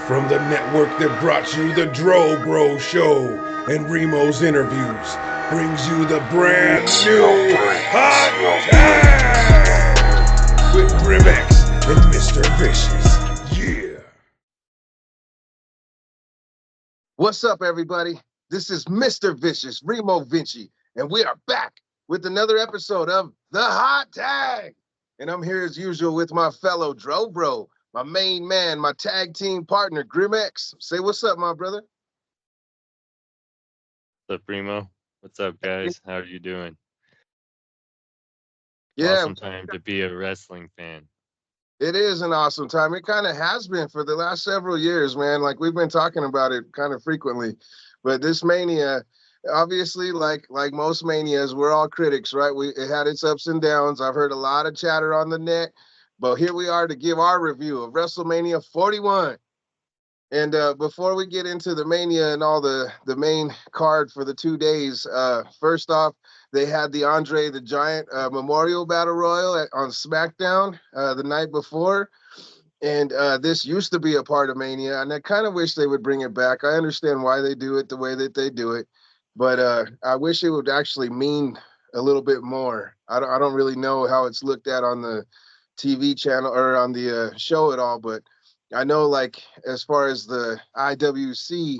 From the network that brought you the Dro Bro Show and Remo's interviews, brings you the brand new Hot Tag with Grimex and Mr. Vicious. Yeah. What's up, everybody? This is Mr. Vicious, Remo Vinci, and we are back with another episode of The Hot Tag. And I'm here as usual with my fellow Dro Bro, my main man, my tag team partner, Grimex. Say what's up, my brother. What's up, Primo? What's up, guys? How are you doing? Yeah, Awesome time to be a wrestling fan. it is an awesome time. It kind of has been for the last several years, man. Like we've been talking about it kind of frequently. But this mania, obviously, like most manias, we're all critics, right? It had its ups and downs. I've heard a lot of chatter on the net, but here we are to give our review of WrestleMania 41. And before we get into the mania and all the main card for the 2 days, first off, they had the Andre the Giant Memorial Battle Royal on SmackDown the night before. And this used to be a part of Mania, and I kind of wish they would bring it back. I understand why they do it the way that they do it, but I wish it would actually mean a little bit more. I don't really know how it's looked at on the TV channel or on the show at all, but I know, like, as far as the IWC,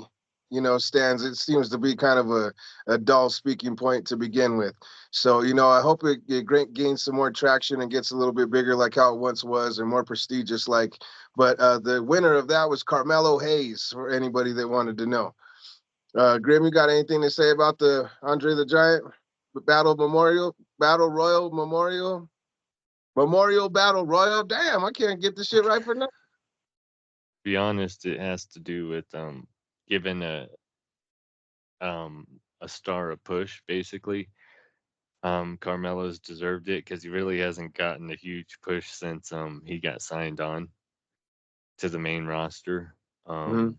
stands, it seems to be kind of a dull speaking point to begin with. So, I hope it gains some more traction and gets a little bit bigger like how it once was and more prestigious like. But the winner of that was Carmelo Hayes, for anybody that wanted to know. Grim, you got anything to say about the Andre the Giant Battle Royal Memorial Battle Royal? Damn, I can't get this shit right for now. To be honest, it has to do with giving a star a push, basically. Carmelo's deserved it because he really hasn't gotten a huge push since he got signed on to the main roster. Mhm.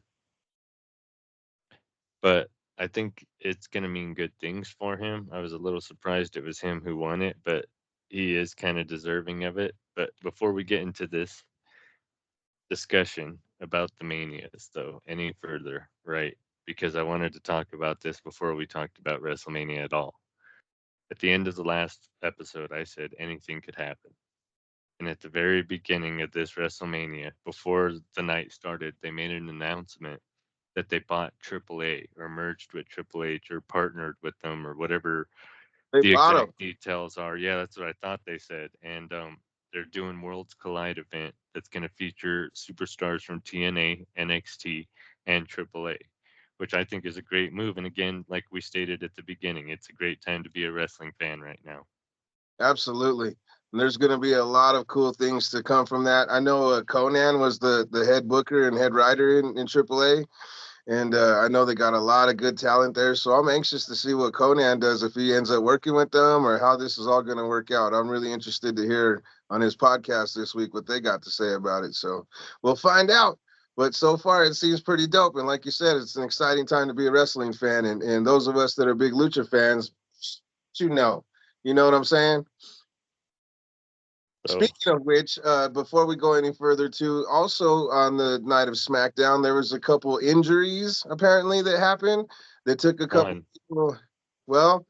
But I think it's gonna mean good things for him. I was a little surprised it was him who won it, but he is kind of deserving of it. But before we get into this discussion about the manias, though, any further, right? Because I wanted to talk about this before we talked about WrestleMania at all. At the end of the last episode, I said anything could happen. And at the very beginning of this WrestleMania, before the night started, they made an announcement that they bought AAA or merged with Triple H or partnered with them or whatever They the bought him. exact details are. Yeah, that's what I thought they said. And they're doing Worlds Collide event that's going to feature superstars from TNA, NXT, and AAA, which I think is a great move. And again, like we stated at the beginning, it's a great time to be a wrestling fan right now. Absolutely. And there's going to be a lot of cool things to come from that. I know Conan was the head booker and head writer in AAA, and I know they got a lot of good talent there. So I'm anxious to see what Conan does if he ends up working with them or how this is all going to work out. I'm really interested to hear on his podcast this week what they got to say about it. So we'll find out. But so far, it seems pretty dope. And like you said, it's an exciting time to be a wrestling fan. And those of us that are big Lucha fans, you know. You know what I'm saying? So, Speaking of which, before we go any further, too, also on the night of SmackDown, there was a couple injuries apparently that happened. That took a couple one, people. Well,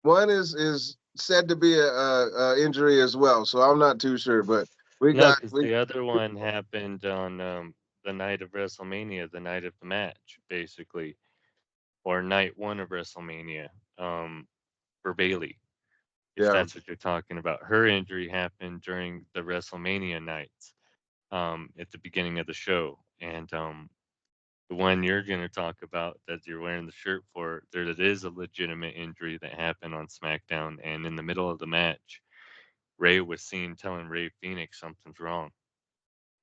one is said to be a injury as well, so I'm not too sure. But we no, got because we the other one happened on the night of WrestleMania, the night of the match, basically, or night one of WrestleMania for Bailey, if yeah. that's what you're talking about. Her injury happened during the WrestleMania nights at the beginning of the show. And the one you're going to talk about that you're wearing the shirt for, there it is a legitimate injury that happened on SmackDown. And in the middle of the match, Ray was seen telling Ray Phoenix something's wrong.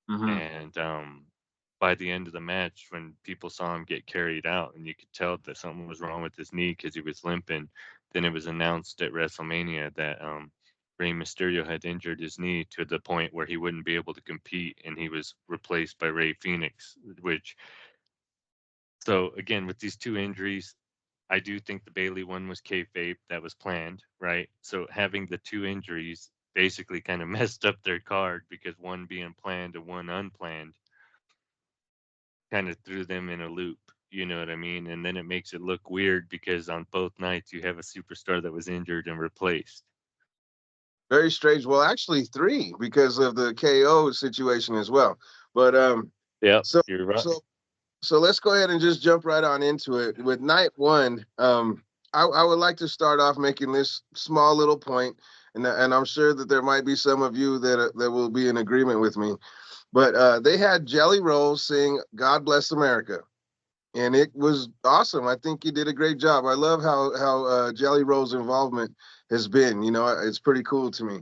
Hmm. And by the end of the match, when people saw him get carried out and you could tell that something was wrong with his knee because he was limping, then it was announced at WrestleMania that Rey Mysterio had injured his knee to the point where he wouldn't be able to compete, and he was replaced by Ray Phoenix. Which, so again, with these two injuries, I do think the Bailey one was kayfabe, that was planned, right? So having the two injuries basically kind of messed up their card because one being planned and one unplanned. kind of threw them in a loop. You know what I mean? And then it makes it look weird because on both nights you have a superstar that was injured and replaced. Very strange. Well, actually, three because of the KO situation as well. But Yep, so you're right. so so let's go ahead and just jump right on into it with night one. I would like to start off making this small little point, and I'm sure that there might be some of you that will be in agreement with me. But they had Jelly Roll sing "God Bless America," and it was awesome. I think he did a great job. I love how Jelly Roll's involvement has been. You know, it's pretty cool to me.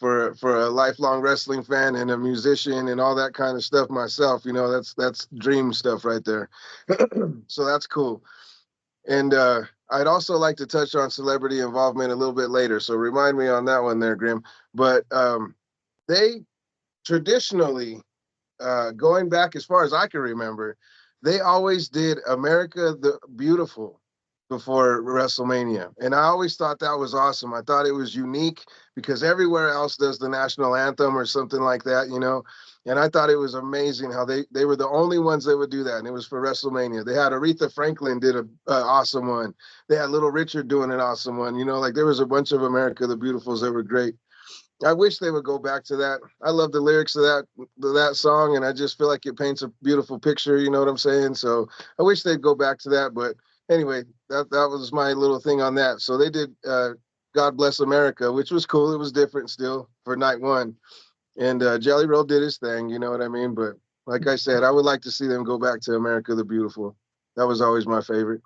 For a lifelong wrestling fan and a musician and all that kind of stuff myself, you know, that's dream stuff right there. So that's cool. And I'd also like to touch on celebrity involvement a little bit later. So remind me on that one there, Grim. But they traditionally going back as far as I can remember, they always did America the Beautiful before WrestleMania. And I always thought that was awesome. I thought it was unique because everywhere else does the national anthem or something like that, you know. And I thought it was amazing how they were the only ones that would do that. And it was for WrestleMania. They had Aretha Franklin did a awesome one. They had Little Richard doing an awesome one. You know, like there was a bunch of America the Beautifuls that were great. I wish they would go back to that. I love the lyrics of that song, and I just feel like it paints a beautiful picture. You know what I'm saying? So I wish they'd go back to that. But anyway, that was my little thing on that. So they did "God Bless America," which was cool. It was different still for night one, and Jelly Roll did his thing. You know what I mean? But like I said, I would like to see them go back to "America the Beautiful." That was always my favorite.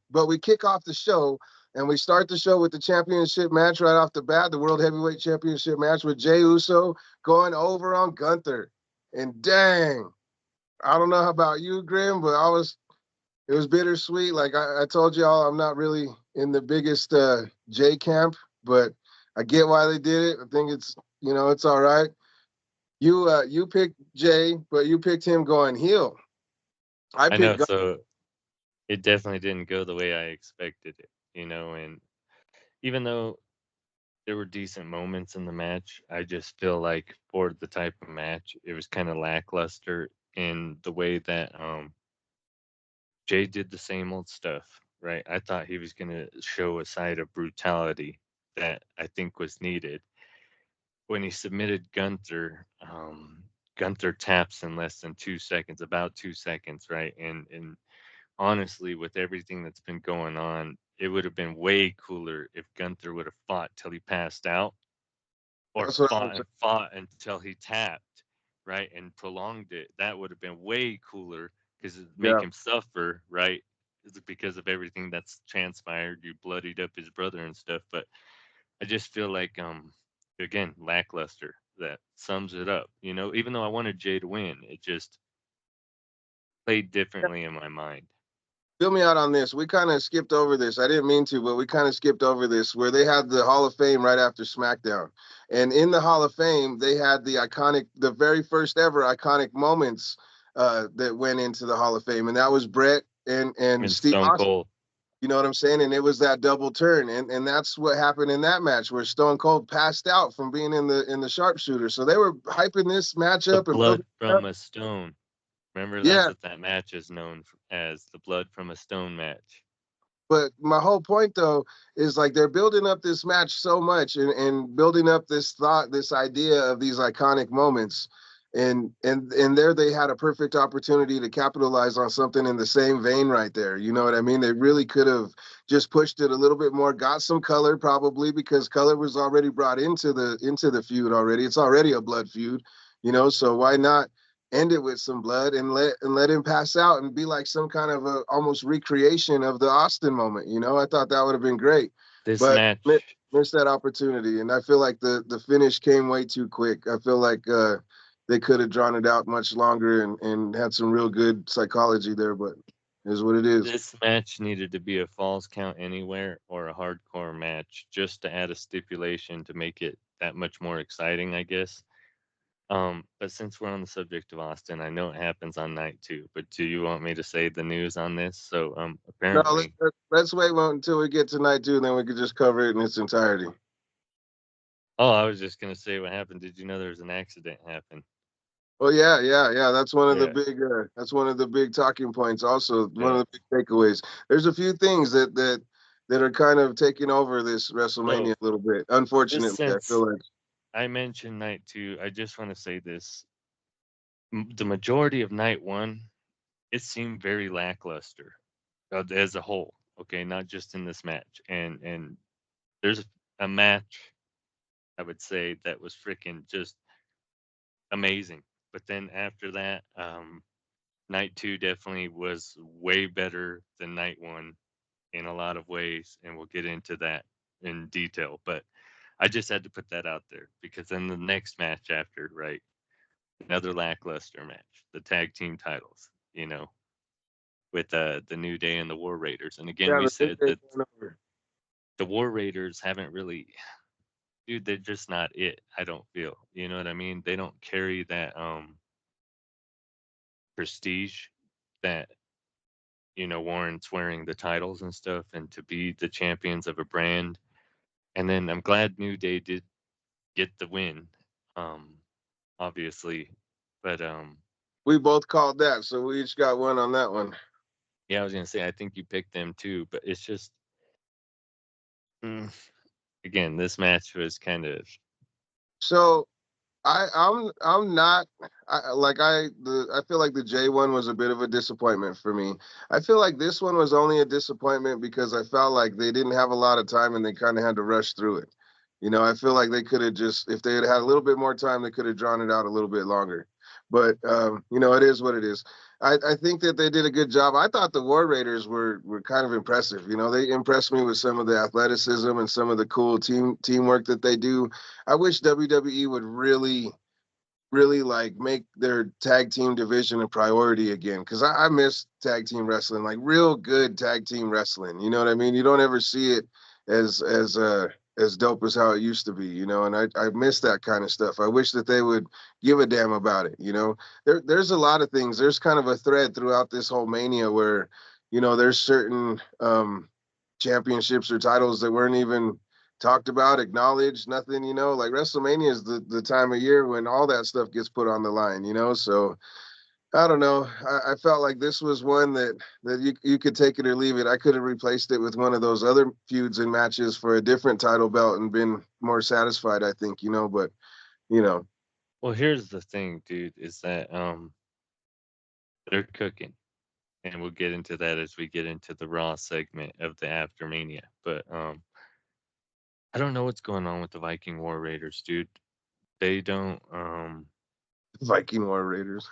But we kick off the show and we start the show with the championship match right off the bat, the World Heavyweight Championship match with Jey Uso going over on Gunther. And dang, I don't know about you, Grim, but it was bittersweet. Like I told y'all, I'm not really in the biggest Jey camp, but I get why they did it. I think it's all right. You picked Jey, but you picked him going heel. I I know, picked so it definitely didn't go the way I expected it, and even though there were decent moments in the match, I just feel like for the type of match, it was kind of lackluster in the way that Jay did the same old stuff, right? I thought he was going to show a side of brutality that I think was needed. When he submitted Gunther, Gunther taps in less than 2 seconds, about 2 seconds, right? And honestly, with everything that's been going on, it would have been way cooler if Gunther would have fought till he passed out, or that's what I was fought and fought until he tapped, right, and prolonged it. That would have been way cooler because it make yeah. him suffer, right? Is it because of everything that's transpired? You bloodied up his brother and stuff, but I just feel like again, lackluster. That sums it up. Even though I wanted Jay to win, it just played differently in my mind. Fill me out on this. We kind of skipped over this. I didn't mean to, but we kind of skipped over this where they had the Hall of Fame right after SmackDown. And in the Hall of Fame, they had the very first ever iconic moments that went into the Hall of Fame. And that was Brett and And Steve Stone Austin. Cold. You know what I'm saying? And it was that double turn. And that's what happened in that match where Stone Cold passed out from being in the sharpshooter. So they were hyping this match The up and blood building it up. from a stone. Remember, that's Yeah. what that match is known as, the blood from a stone match. But my whole point though is like they're building up this match so much and building up this thought, this idea of these iconic moments. And there they had a perfect opportunity to capitalize on something in the same vein right there. You know what I mean? They really could have just pushed it a little bit more, got some color probably because color was already brought into the feud already. It's already a blood feud, so why not end it with some blood and let him pass out and be like some kind of a almost recreation of the Austin moment. I thought that would have been great, This but match, missed that opportunity. And I feel like the finish came way too quick. I feel like they could have drawn it out much longer and had some real good psychology there, but it is what it is. this match needed to be a falls count anywhere or a hardcore match just to add a stipulation to make it that much more exciting, I guess. But since we're on the subject of Austin, I know it happens on night two, but do you want me to say the news on this? So, No, apparently, let's wait until we get to night two, and then we could just cover it in its entirety. oh, I was just gonna say what happened. Did you know there was an accident happened? Well, yeah. That's one of the Yeah, big. That's one of the big talking points. Also, one yeah. of the big takeaways. There's a few things that are kind of taking over this WrestleMania So a little bit. just Unfortunately, I since feel like I mentioned night two, I just want to say this: the majority of night one, it seemed very lackluster as a whole. Okay, not just in this match. And there's a match I would say that was freaking just amazing. But then after that, night two definitely was way better than night one in a lot of ways, and we'll get into that in detail. But I just had to put that out there because then the next match after, right, another lackluster match, the tag team titles, with the New Day and the War Raiders. And again, yeah, we the New said Day that went over. the War Raiders haven't really, dude, they're just not it. I don't feel, you know what I mean? They don't carry that prestige that warrants wearing the titles and stuff, and to be the champions of a brand. And then I'm glad New Day did get the win, um, obviously. But We both called that, so we each got one on that one. yeah, I was gonna say I think you picked them too, but it's just mm, again, this match was kind of So I'm not I feel like the J one was a bit of a disappointment for me. I feel like this one was only a disappointment because I felt like they didn't have a lot of time and they kind of had to rush through it. I feel like they could have just if they had had a little bit more time, they could have drawn it out a little bit longer. But it is what it is. I think that they did a good job. I thought the War Raiders were kind of impressive. They impressed me with some of the athleticism and some of the cool teamwork that they do. I wish WWE would really like make their tag team division a priority again because I miss tag team wrestling, like real good tag team wrestling. You know what I mean? You don't ever see it as dope as how it used to be, and I miss that kind of stuff. I wish that they would give a damn about it. There's a lot of things. There's kind of a thread throughout this whole mania where, there's certain championships or titles that weren't even talked about, acknowledged, nothing, like WrestleMania is the time of year when all that stuff gets put on the line. So I don't know. I felt like this was one that you could take it or leave it. I could have replaced it with one of those other feuds and matches for a different title belt and been more satisfied, I think, but you know, well. Here's the thing, dude, is that they're cooking, and we'll get into that as we get into the Raw segment of the Aftermania. But I don't know what's going on with the Viking War Raiders, dude. They don't Viking War Raiders.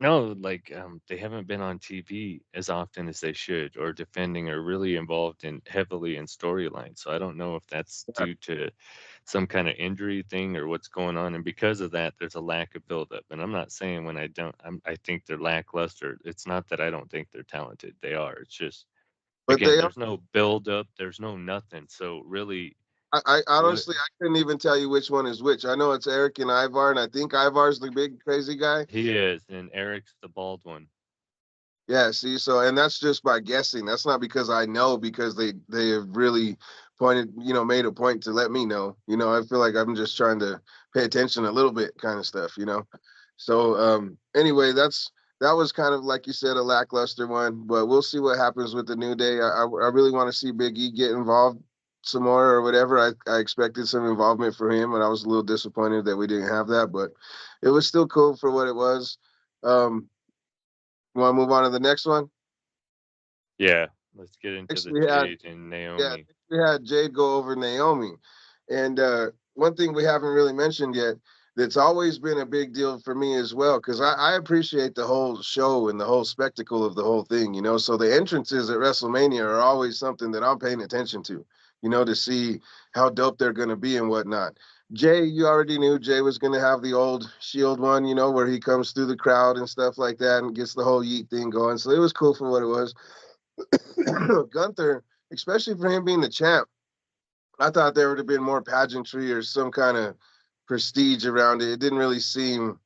no, like they haven't been on TV as often as they should, or defending, or really involved in heavily in storyline. So I don't know if that's due to some kind of injury thing or what's going on. And because of that, there's a lack of buildup. And I'm not saying when I think they're lackluster. It's not that I don't think they're talented. They are. It's just But again, they there's no buildup. There's no nothing. So really, I what honestly I couldn't even tell you which one is which. I know it's Eric and Ivar, and I think Ivar's the big crazy guy. he is, and Eric's the bald one. Yeah, see, so and that's just by guessing. That's not because I know because they have really pointed, made a point to let me know. I feel like I'm just trying to pay attention a little bit kind of stuff. So anyway, that was kind of like you said a lackluster one, but we'll see what happens with the New Day. I really want to see Big E get involved some more or whatever. I expected some involvement for him, and I was a little disappointed that we didn't have that, but it was still cool for what it was. Um, you want to move on to the next one? Yeah, let's get into Next the we had Jade and yeah, Naomi. next we had Jade go over Naomi. And one thing we haven't really mentioned yet that's always been a big deal for me as well, because I appreciate the whole show and the whole spectacle of the whole thing. So the entrances at WrestleMania are always something that I'm paying attention to, to see how dope they're gonna be and whatnot. Jay, you already knew Jay was gonna have the old Shield one, where he comes through the crowd and stuff like that and gets the whole yeet thing going. So it was cool for what it was. Gunther, especially for him being the champ, I thought there would have been more pageantry or some kind of prestige around it. It didn't really seem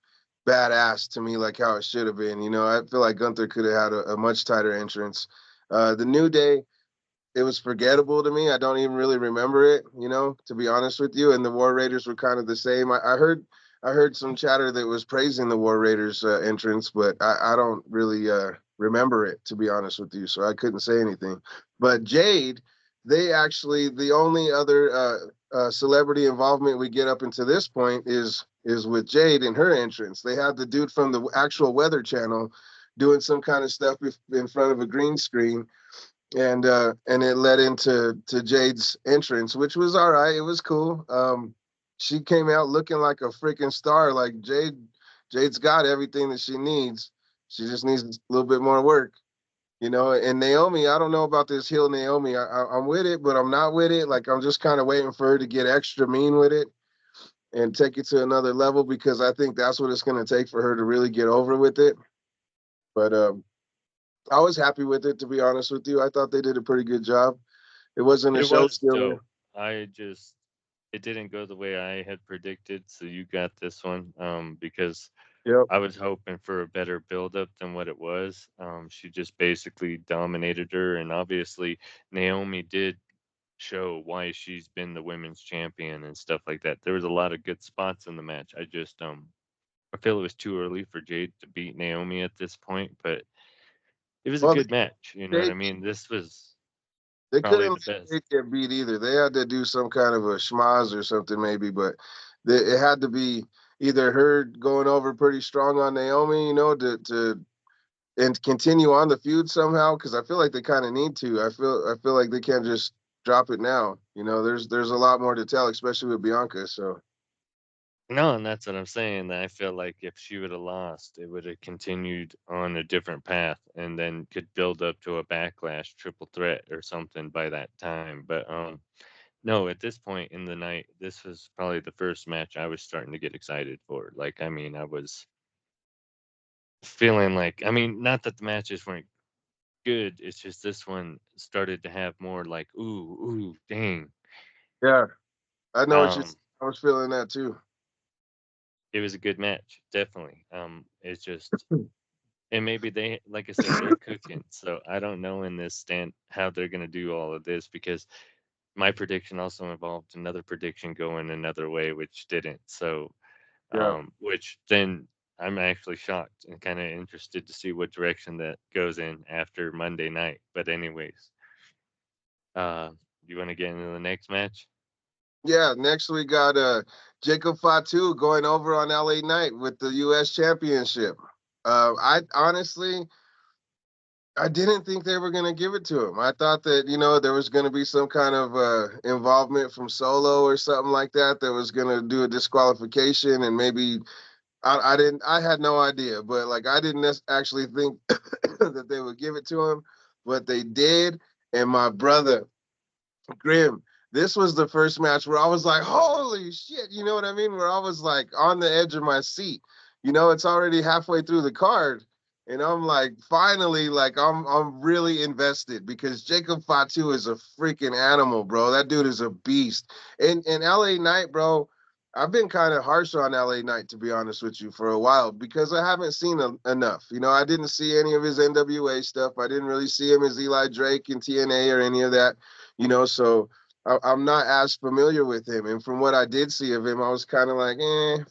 badass to me like how it should have been. I feel like Gunther could have had a much tighter entrance. The New Day, it was forgettable to me. I don't even really remember it, to be honest with you. And the War Raiders were kind of the same. I heard I heard some chatter that was praising the War Raiders entrance, but I don't really remember it, to be honest with you, so I couldn't say anything. But Jade, they actually, the only other celebrity involvement we get up until this point is with Jade and her entrance. They had the dude from the actual Weather Channel doing some kind of stuff in front of a green screen, and it led into Jade's entrance, which was all right. It was cool. She came out looking like a freaking star. Like Jade's got everything that she needs. She just needs a little bit more work, you know. And Naomi, I don't know about this heel Naomi. I'm with it, but I'm not with it. Like I'm just kind of waiting for her to get extra mean with it and take it to another level, because I think that's what it's going to take for her to really get over with it. But I was happy with it, to be honest with you. I thought they did a pretty good job. It wasn't a It show was stealer. dope. I just it didn't go the way I had predicted, so you got this one. Because Yep. I was hoping for a better buildup than what it was. She just basically dominated her, and obviously Naomi did show why she's been the women's champion and stuff like that. There was a lot of good spots in the match. I just I feel it was too early for Jade to beat Naomi at this point, but it was a Well, good match. You know what they I mean? This was they probably couldn't the best. let Jade get beat either. They had to do some kind of a schmaz or something maybe, but it had to be either her going over pretty strong on Naomi, you know, to and continue on the feud somehow. Because I feel like they kind of need to. I feel like they can't just drop it now. You know, there's a lot more to tell, especially with Bianca. So No, and that's what I'm saying. That I feel like if she would have lost, it would have continued on a different path and then could build up to a backlash triple threat or something by that time. But no, at this point in the night, this was probably the first match I was starting to get excited for. Like, I mean, I was feeling like, I mean, not that the matches weren't good. It's just this one started to have more like, ooh, dang. yeah, I know what you. Um, I was feeling that too. it was a good match, definitely. It's just, and maybe they, like I said, they're cooking. So I don't know in this stand how they're gonna do all of this because my prediction also involved another prediction going another way, which didn't. So, Yeah. which then I'm actually shocked and kind of interested to see what direction that goes in after Monday night. But anyways, uh, you want to get into the next match? Yeah, next we got Jacob Fatu going over on LA Knight with the US Championship. I honestly, I didn't think they were going to give it to him. I thought that, you know, there was going to be some kind of involvement from Solo or something like that that was going to do a disqualification, and maybe I didn't, I had no idea, but like I didn't actually think that they would give it to him, but they did. And my brother, Grim, this was the first match where I was like, holy shit, you know what I mean? Where I was like on the edge of my seat. You know, it's already halfway through the card. And I'm like, finally, like I'm really invested, because Jacob Fatu is a freaking animal, bro. That dude is a beast. And LA Knight, bro, I've been kind of harsh on LA Knight, to be honest with you, for a while, because I haven't seen enough. You know, I didn't see any of his NWA stuff. I didn't really see him as Eli Drake in TNA or any of that, you know. So I'm not as familiar with him. And from what I did see of him, I was kind of like,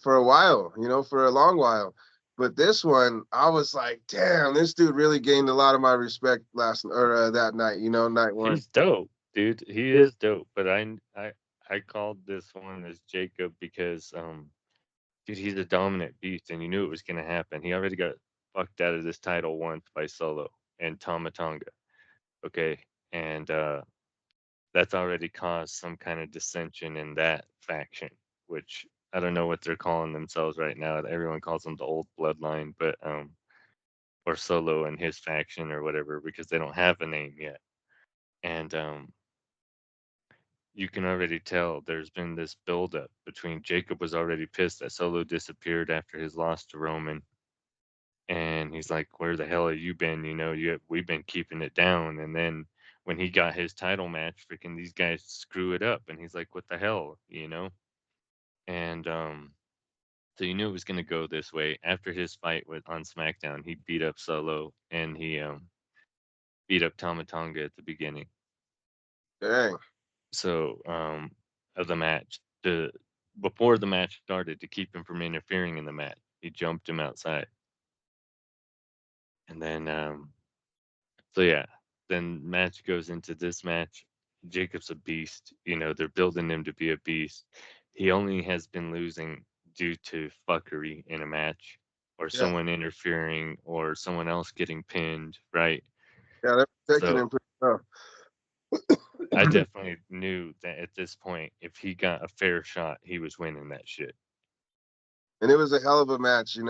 for a while, you know, for a long while. But this one, I was like, damn, this dude really gained a lot of my respect last or that night, you know, night one. He's dope, dude. He Yeah, is dope. But I called this one as Jacob because dude, he's a dominant beast, and you knew it was gonna happen. He already got fucked out of this title once by Solo and Tama Tonga. Okay, and that's already caused some kind of dissension in that faction, which I don't know what they're calling themselves right now. Everyone calls them the old bloodline, but or Solo and his faction or whatever, because they don't have a name yet. And you can already tell there's been this buildup between Jacob was already pissed that Solo disappeared after his loss to Roman, and he's like, "Where the hell have you been? You know, we've been keeping it down." And then when he got his title match, freaking these guys screw it up, and he's like, "What the hell?" You know? And so you knew it was gonna go this way. After his fight with on SmackDown, he beat up Solo and he beat up Tama Tonga at the beginning. dang. So of the match. before the match started to keep him from interfering in the match. He jumped him outside. And then so yeah, then match goes into this match. Jacob's a beast. You know, they're building him to be a beast. He only has been losing due to fuckery in a match or Yeah, someone interfering or someone else getting pinned, right? yeah, they're protecting So him pretty well. I definitely knew that at this point, if he got a fair shot, he was winning that shit. And it was a hell of a match, and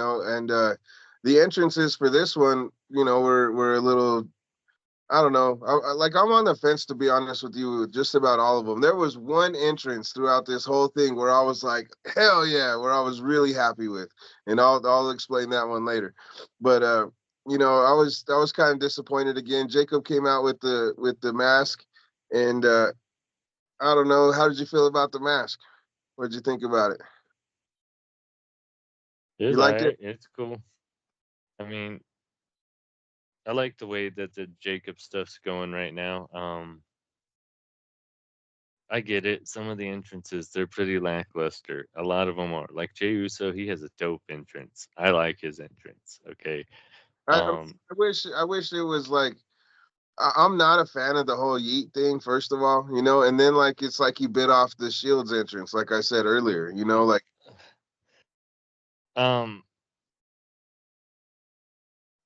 the entrances for this one, were a little. I don't know. I'm on the fence, to be honest with you, with just about all of them. There was one entrance throughout this whole thing where I was like, hell yeah, where I was really happy with, and I'll explain that one later. But I was kind of disappointed again. Jacob came out with the mask, and I don't know. How did you feel about the mask? What did you think about it? You It's all liked it? right. It's cool. I mean, I like the way that the Jacob stuff's going right now. I get it. Some of the entrances, they're pretty lackluster. A lot of them are. Like Jey Uso, he has a dope entrance. I like his entrance. Okay. I Um, wish it was like I'm not a fan of the whole yeet thing, first of all, and then like it's like he bit off the Shield's entrance, like I said earlier, like um,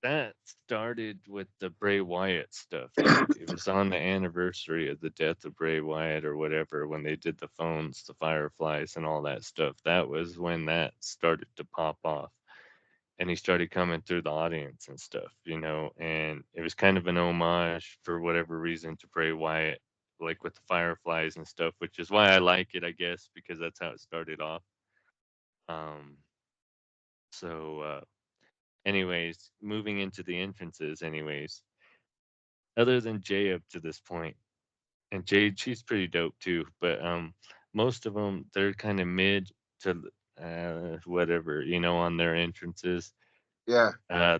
that started with the Bray Wyatt stuff, though. It was on the anniversary of the death of Bray Wyatt or whatever when they did the phones, the Fireflies, and all that stuff. That was when that started to pop off. And he started coming through the audience and stuff, and it was kind of an homage for whatever reason to Bray Wyatt, like with the Fireflies and stuff, which is why I like it, I guess, because that's how it started off. Um, so, anyways, moving into the entrances, anyways, other than Jay up to this point, and Jade, she's pretty dope too, but most of them they're kind of mid to whatever, on their entrances. yeah.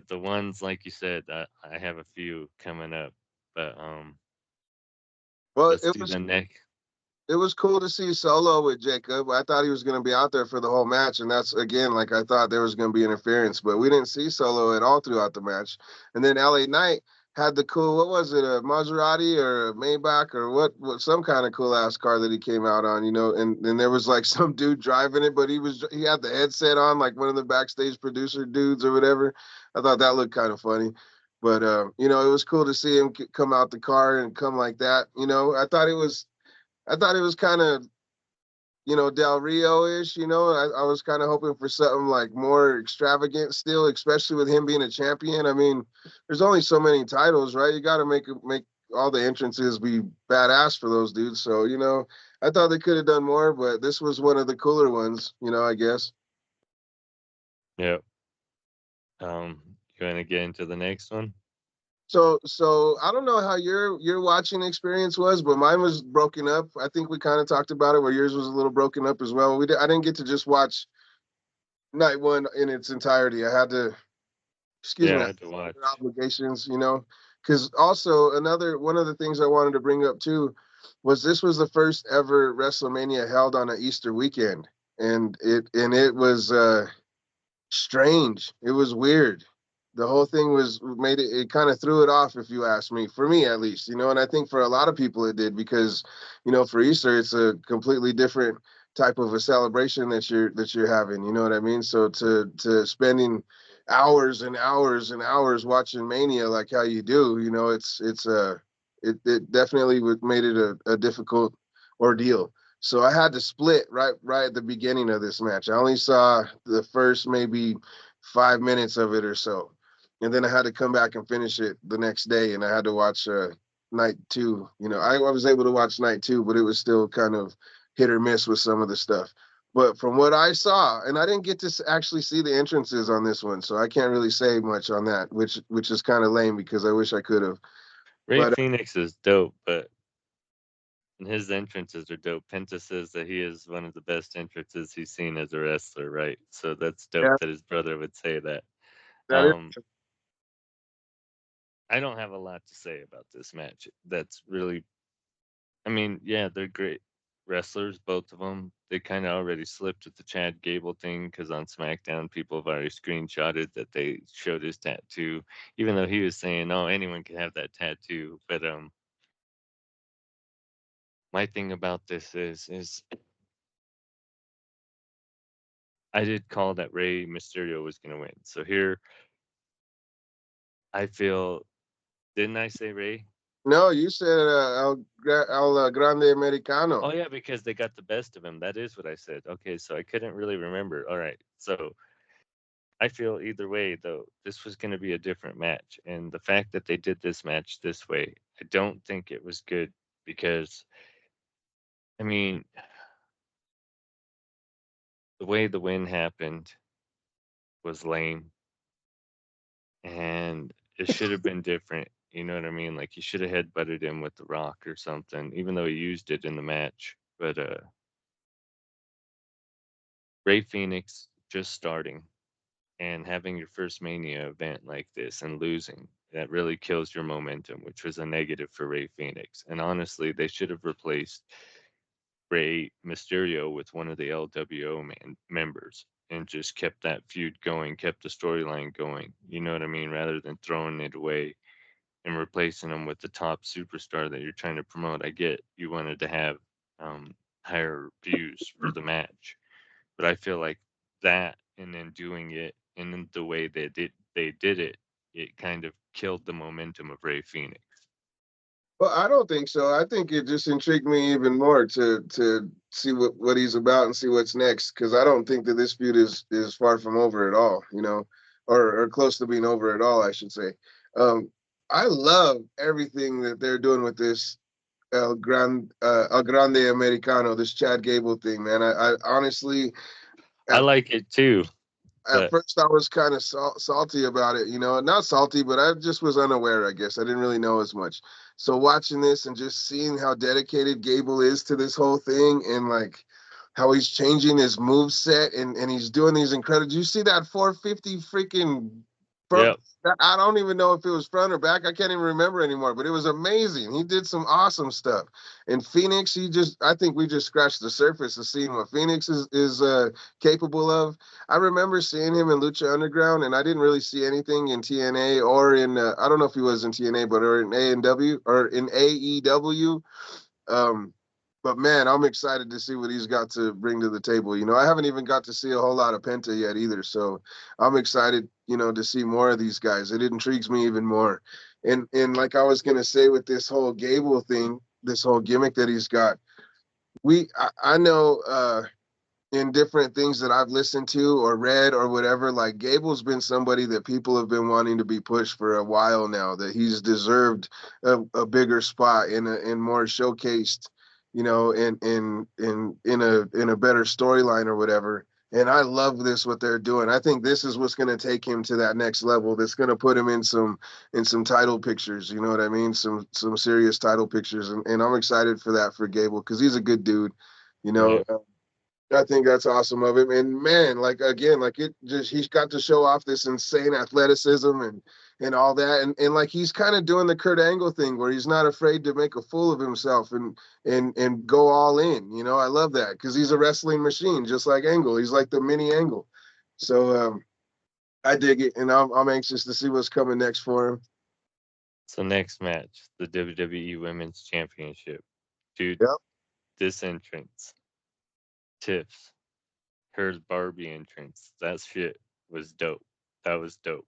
The ones like you said, I have a few coming up, but Well, let's do the next. it was cool to see Solo with Jacob. I thought he was going to be out there for the whole match, and that's again like I thought there was going to be interference, but we didn't see Solo at all throughout the match. And then LA Knight had the cool, what was it, a Maserati or a Maybach or what some kind of cool ass car that he came out on, and then there was like some dude driving it, but he had the headset on like one of the backstage producer dudes or whatever. I thought that looked kind of funny. But it was cool to see him come out the car and come like that. I thought it was kind of, Del Rio-ish, I was kind of hoping for something like more extravagant still, especially with him being a champion. I mean, there's only so many titles, right? You got to make all the entrances be badass for those dudes. So, I thought they could have done more, but this was one of the cooler ones, I guess. Yep. You want to get into the next one? So I don't know how your watching experience was, but mine was broken up. I think we kind of talked about it where yours was a little broken up as well. I didn't get to just watch night one in its entirety. I had to, excuse Yeah, me, I I had had to watch. other obligations, because also another one of the things I wanted to bring up too was this was the first ever WrestleMania held on an Easter weekend, and it was strange. It was weird. The whole thing was made it kind of threw it off, if you ask me, for me at least, and I think for a lot of people it did because, for Easter it's a completely different type of a celebration that you're having. You know what I mean? So to spending hours and hours and hours watching Mania like how you do, it definitely made it a difficult ordeal. So I had to split right at the beginning of this match. I only saw the first maybe 5 minutes of it or so, and then I had to come back and finish it the next day, and I had to watch night two. I was able to watch night two, but it was still kind of hit or miss with some of the stuff. But from what I saw, and I didn't get to actually see the entrances on this one, so I can't really say much on that, which is kind of lame because I wish I could have. Ray But Phoenix is dope, but his entrances are dope. Penta says that he is one of the best entrances he's seen as a wrestler, right? So that's dope yeah, that his brother would say that. that Um, is. I don't have a lot to say about this match. That's really, I mean, yeah, they're great. wrestlers, both of them. They kind of already slipped with the Chad Gable thing because on SmackDown, people have already screenshotted that they showed his tattoo, even though he was saying, "Oh, anyone can have that tattoo." But my thing about this is I did call that Rey Mysterio was going to win. So here, I feel, didn't I say Rey? No, you said El Grande Oh Americano. yeah, because they got the best of him. That is what I said. Okay, so I couldn't really remember. All right, so I feel either way though, this was going to be a different match, and the fact that they did this match this way, I don't think it was good because I mean the way the win happened was lame, and it should have been different. You know what I mean? Like he should have headbutted him with the rock or something, even though he used it in the match. But Ray Phoenix just starting and having your first Mania event like this and losing, that really kills your momentum, which was a negative for Ray Phoenix. And honestly, they should have replaced Ray Mysterio with one of the LWO members and just kept that feud going, kept the storyline going. You know what I mean? Rather than throwing it away and replacing them with the top superstar that you're trying to promote. I get you wanted to have um, higher views for the match, but I feel like that and then doing it and then the way they did it, it kind of killed the momentum of Ray Phoenix. Well, I don't think so. I think it just intrigued me even more to see what he's about and see what's next. Because I don't think that this feud is far from over at all. You know, or close to being over at all, I should say. Um, I love everything that they're doing with this El Grande Americano, this Chad Gable thing, man. I honestly, I at like it too, at but first I was kind of salty about it, you know, not salty, but I just was unaware, I guess. I didn't really know as much. So watching this and just seeing how dedicated Gable is to this whole thing and like how he's changing his move set and he's doing these incredible. You see that 450 freaking front? yep. I don't even know if it was front or back. I can't even remember anymore, but it was amazing. He did some awesome stuff. And Phoenix, I think we just scratched the surface of seeing what Phoenix is capable of. I remember seeing him in Lucha Underground, and I didn't really see anything in TNA or in I don't know if he was in TNA, but or in AEW or in AEW. Um, but man, I'm excited to see what he's got to bring to the table. You know, I haven't even got to see a whole lot of Penta yet either, so I'm excited, you know, to see more of these guys. It intrigues me even more. And like I was gonna say with this whole Gable thing, this whole gimmick that he's got, I know in different things that I've listened to or read or whatever, like Gable's been somebody that people have been wanting to be pushed for a while now, that he's deserved a bigger spot and more showcased, you know, in a better storyline or whatever. And I love this what they're doing. I think this is what's going to take him to that next level. That's going to put him in some title pictures. You know what I mean? Some serious title pictures, and I'm excited for that for Gable because he's a good dude. You know, Yeah. I think that's awesome of him. And man, like again, like it just he's got to show off this insane athleticism and all that. And like he's kind of doing the Kurt Angle thing where he's not afraid to make a fool of himself and go all in. You know, I love that because he's a wrestling machine, just like Angle. He's like the mini Angle. So I dig it, and I'm anxious to see what's coming next for him. So next match, the WWE Women's Championship. Dude, Yep. this entrance, Tiff's, her Barbie entrance, that shit was dope. That was dope.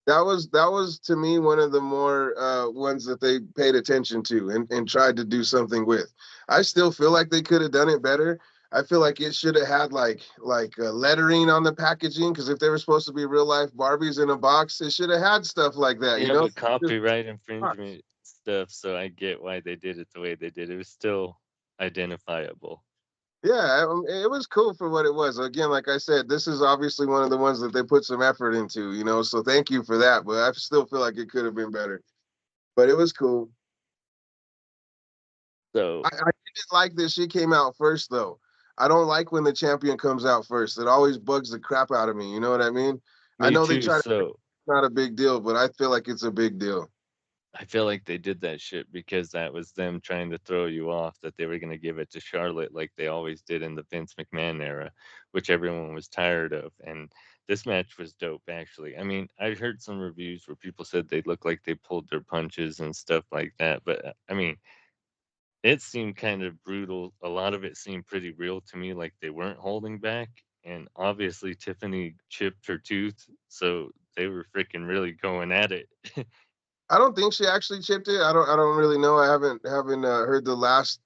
That was to me one of the more ones that they paid attention to and tried to do something with. I still feel like they could have done it better. I feel like it should have had like lettering on the packaging because if they were supposed to be real life Barbies in a box, it should have had stuff like that. You Yeah, know, but just copyright box. infringement stuff, so I get why they did it the way they did. It was still identifiable. Yeah, it was cool for what it was. Again, like I said, this is obviously one of the ones that they put some effort into. You know, so thank you for that. But I still feel like it could have been better. But it was cool. So I didn't like that she came out first though. I don't like when the champion comes out first. It always bugs the crap out of me. You know what I mean? I me know they too. try to make So it not a big deal, but I feel like it's a big deal. I feel like they did that shit because that was them trying to throw you off that they were gonna give it to Charlotte like they always did in the Vince McMahon era, which everyone was tired of. And this match was dope, actually. I mean, I heard some reviews where people said they looked like they pulled their punches and stuff like that, but I mean, it seemed kind of brutal. A lot of it seemed pretty real to me, like they weren't holding back. And obviously, Tiffany chipped her tooth, so they were freaking really going at it. I don't think she actually chipped it. I don't really know. I haven't heard the last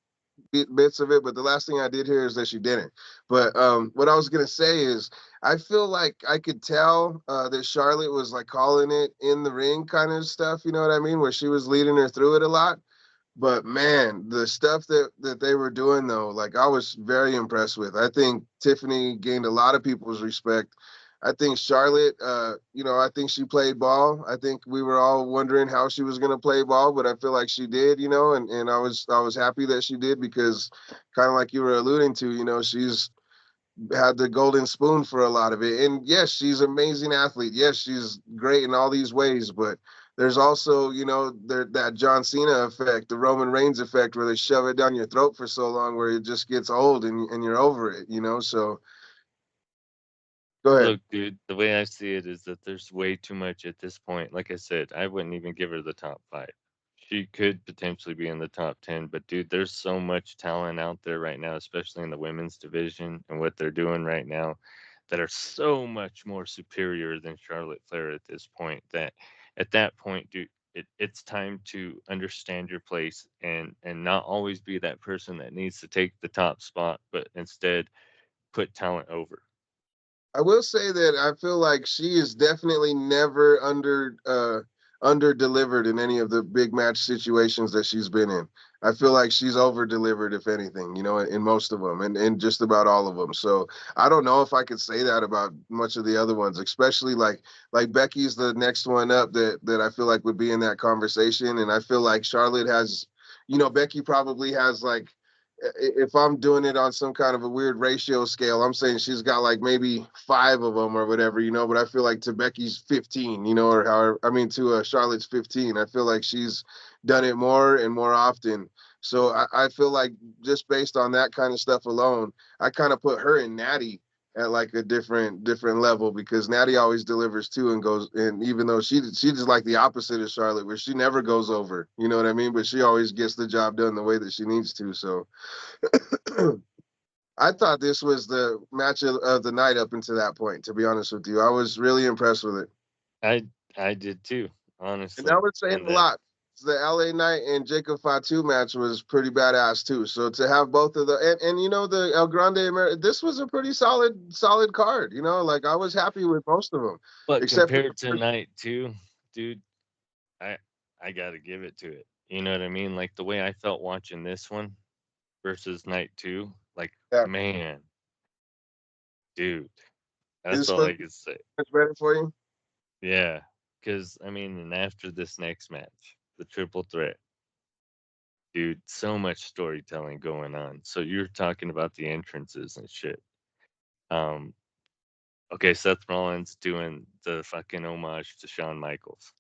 bits of it, but the last thing I did hear is that she didn't. But what I was gonna say is, I feel like I could tell that Charlotte was like calling it in the ring kind of stuff. You know what I mean? Where she was leading her through it a lot. But man, the stuff that they were doing though, like I was very impressed with. I think Tiffany gained a lot of people's respect. I think Charlotte, I think she played ball. I think we were all wondering how she was going to play ball, but I feel like she did, and I was happy that she did because kind of like you were alluding to, she's had the golden spoon for a lot of it. And yes, she's an amazing athlete. Yes, she's great in all these ways, but there's also, that John Cena effect, the Roman Reigns effect, where they shove it down your throat for so long where it just gets old and you're over it. So go ahead. Look, dude, the way I see it is that there's way too much at this point. Like I said, I wouldn't even give her the top 5. She could potentially be in the top 10, but dude, there's so much talent out there right now, especially in the women's division and what they're doing right now, that are so much more superior than Charlotte Flair at this point. That at that point, dude, it's time to understand your place and not always be that person that needs to take the top spot, but instead put talent over. I will say that I feel like she is definitely never under delivered in any of the big match situations that she's been in. I feel like she's over delivered, if anything, in most of them and just about all of them. So I don't know if I could say that about much of the other ones, especially like Becky's the next one up that I feel like would be in that conversation. And I feel like Charlotte has, Becky probably has like, if I'm doing it on some kind of a weird ratio scale, I'm saying she's got like maybe 5 of them or whatever, but I feel like to Becky's 15, or however, I mean, to Charlotte's 15, I feel like she's done it more and more often. So I feel like just based on that kind of stuff alone, I kind of put her and Natty at like a different level because Natty always delivers too and goes, and even though she's just like the opposite of Charlotte, where she never goes over, you know what I mean? But she always gets the job done the way that she needs to. So I thought this was the match of the night up until that point. To be honest with you, I was really impressed with it, I I did too, and that honestly. was saying And a then lot. The LA Knight and Jacob Fatu match was pretty badass too. So to have both of the and the El Grande this was a pretty solid card. Like I was happy with most of them, but except for compared to night 2, dude, I I gotta give it to it. You know what I mean? Like the way I felt watching this one versus night 2, like yeah. man, dude, that's Is all this I can say. much better for you? Yeah, because I mean, and after this next match, the triple threat, dude, so much storytelling going on. So you're talking about the entrances and shit. Um, okay, Seth Rollins doing the fucking homage to Shawn Michaels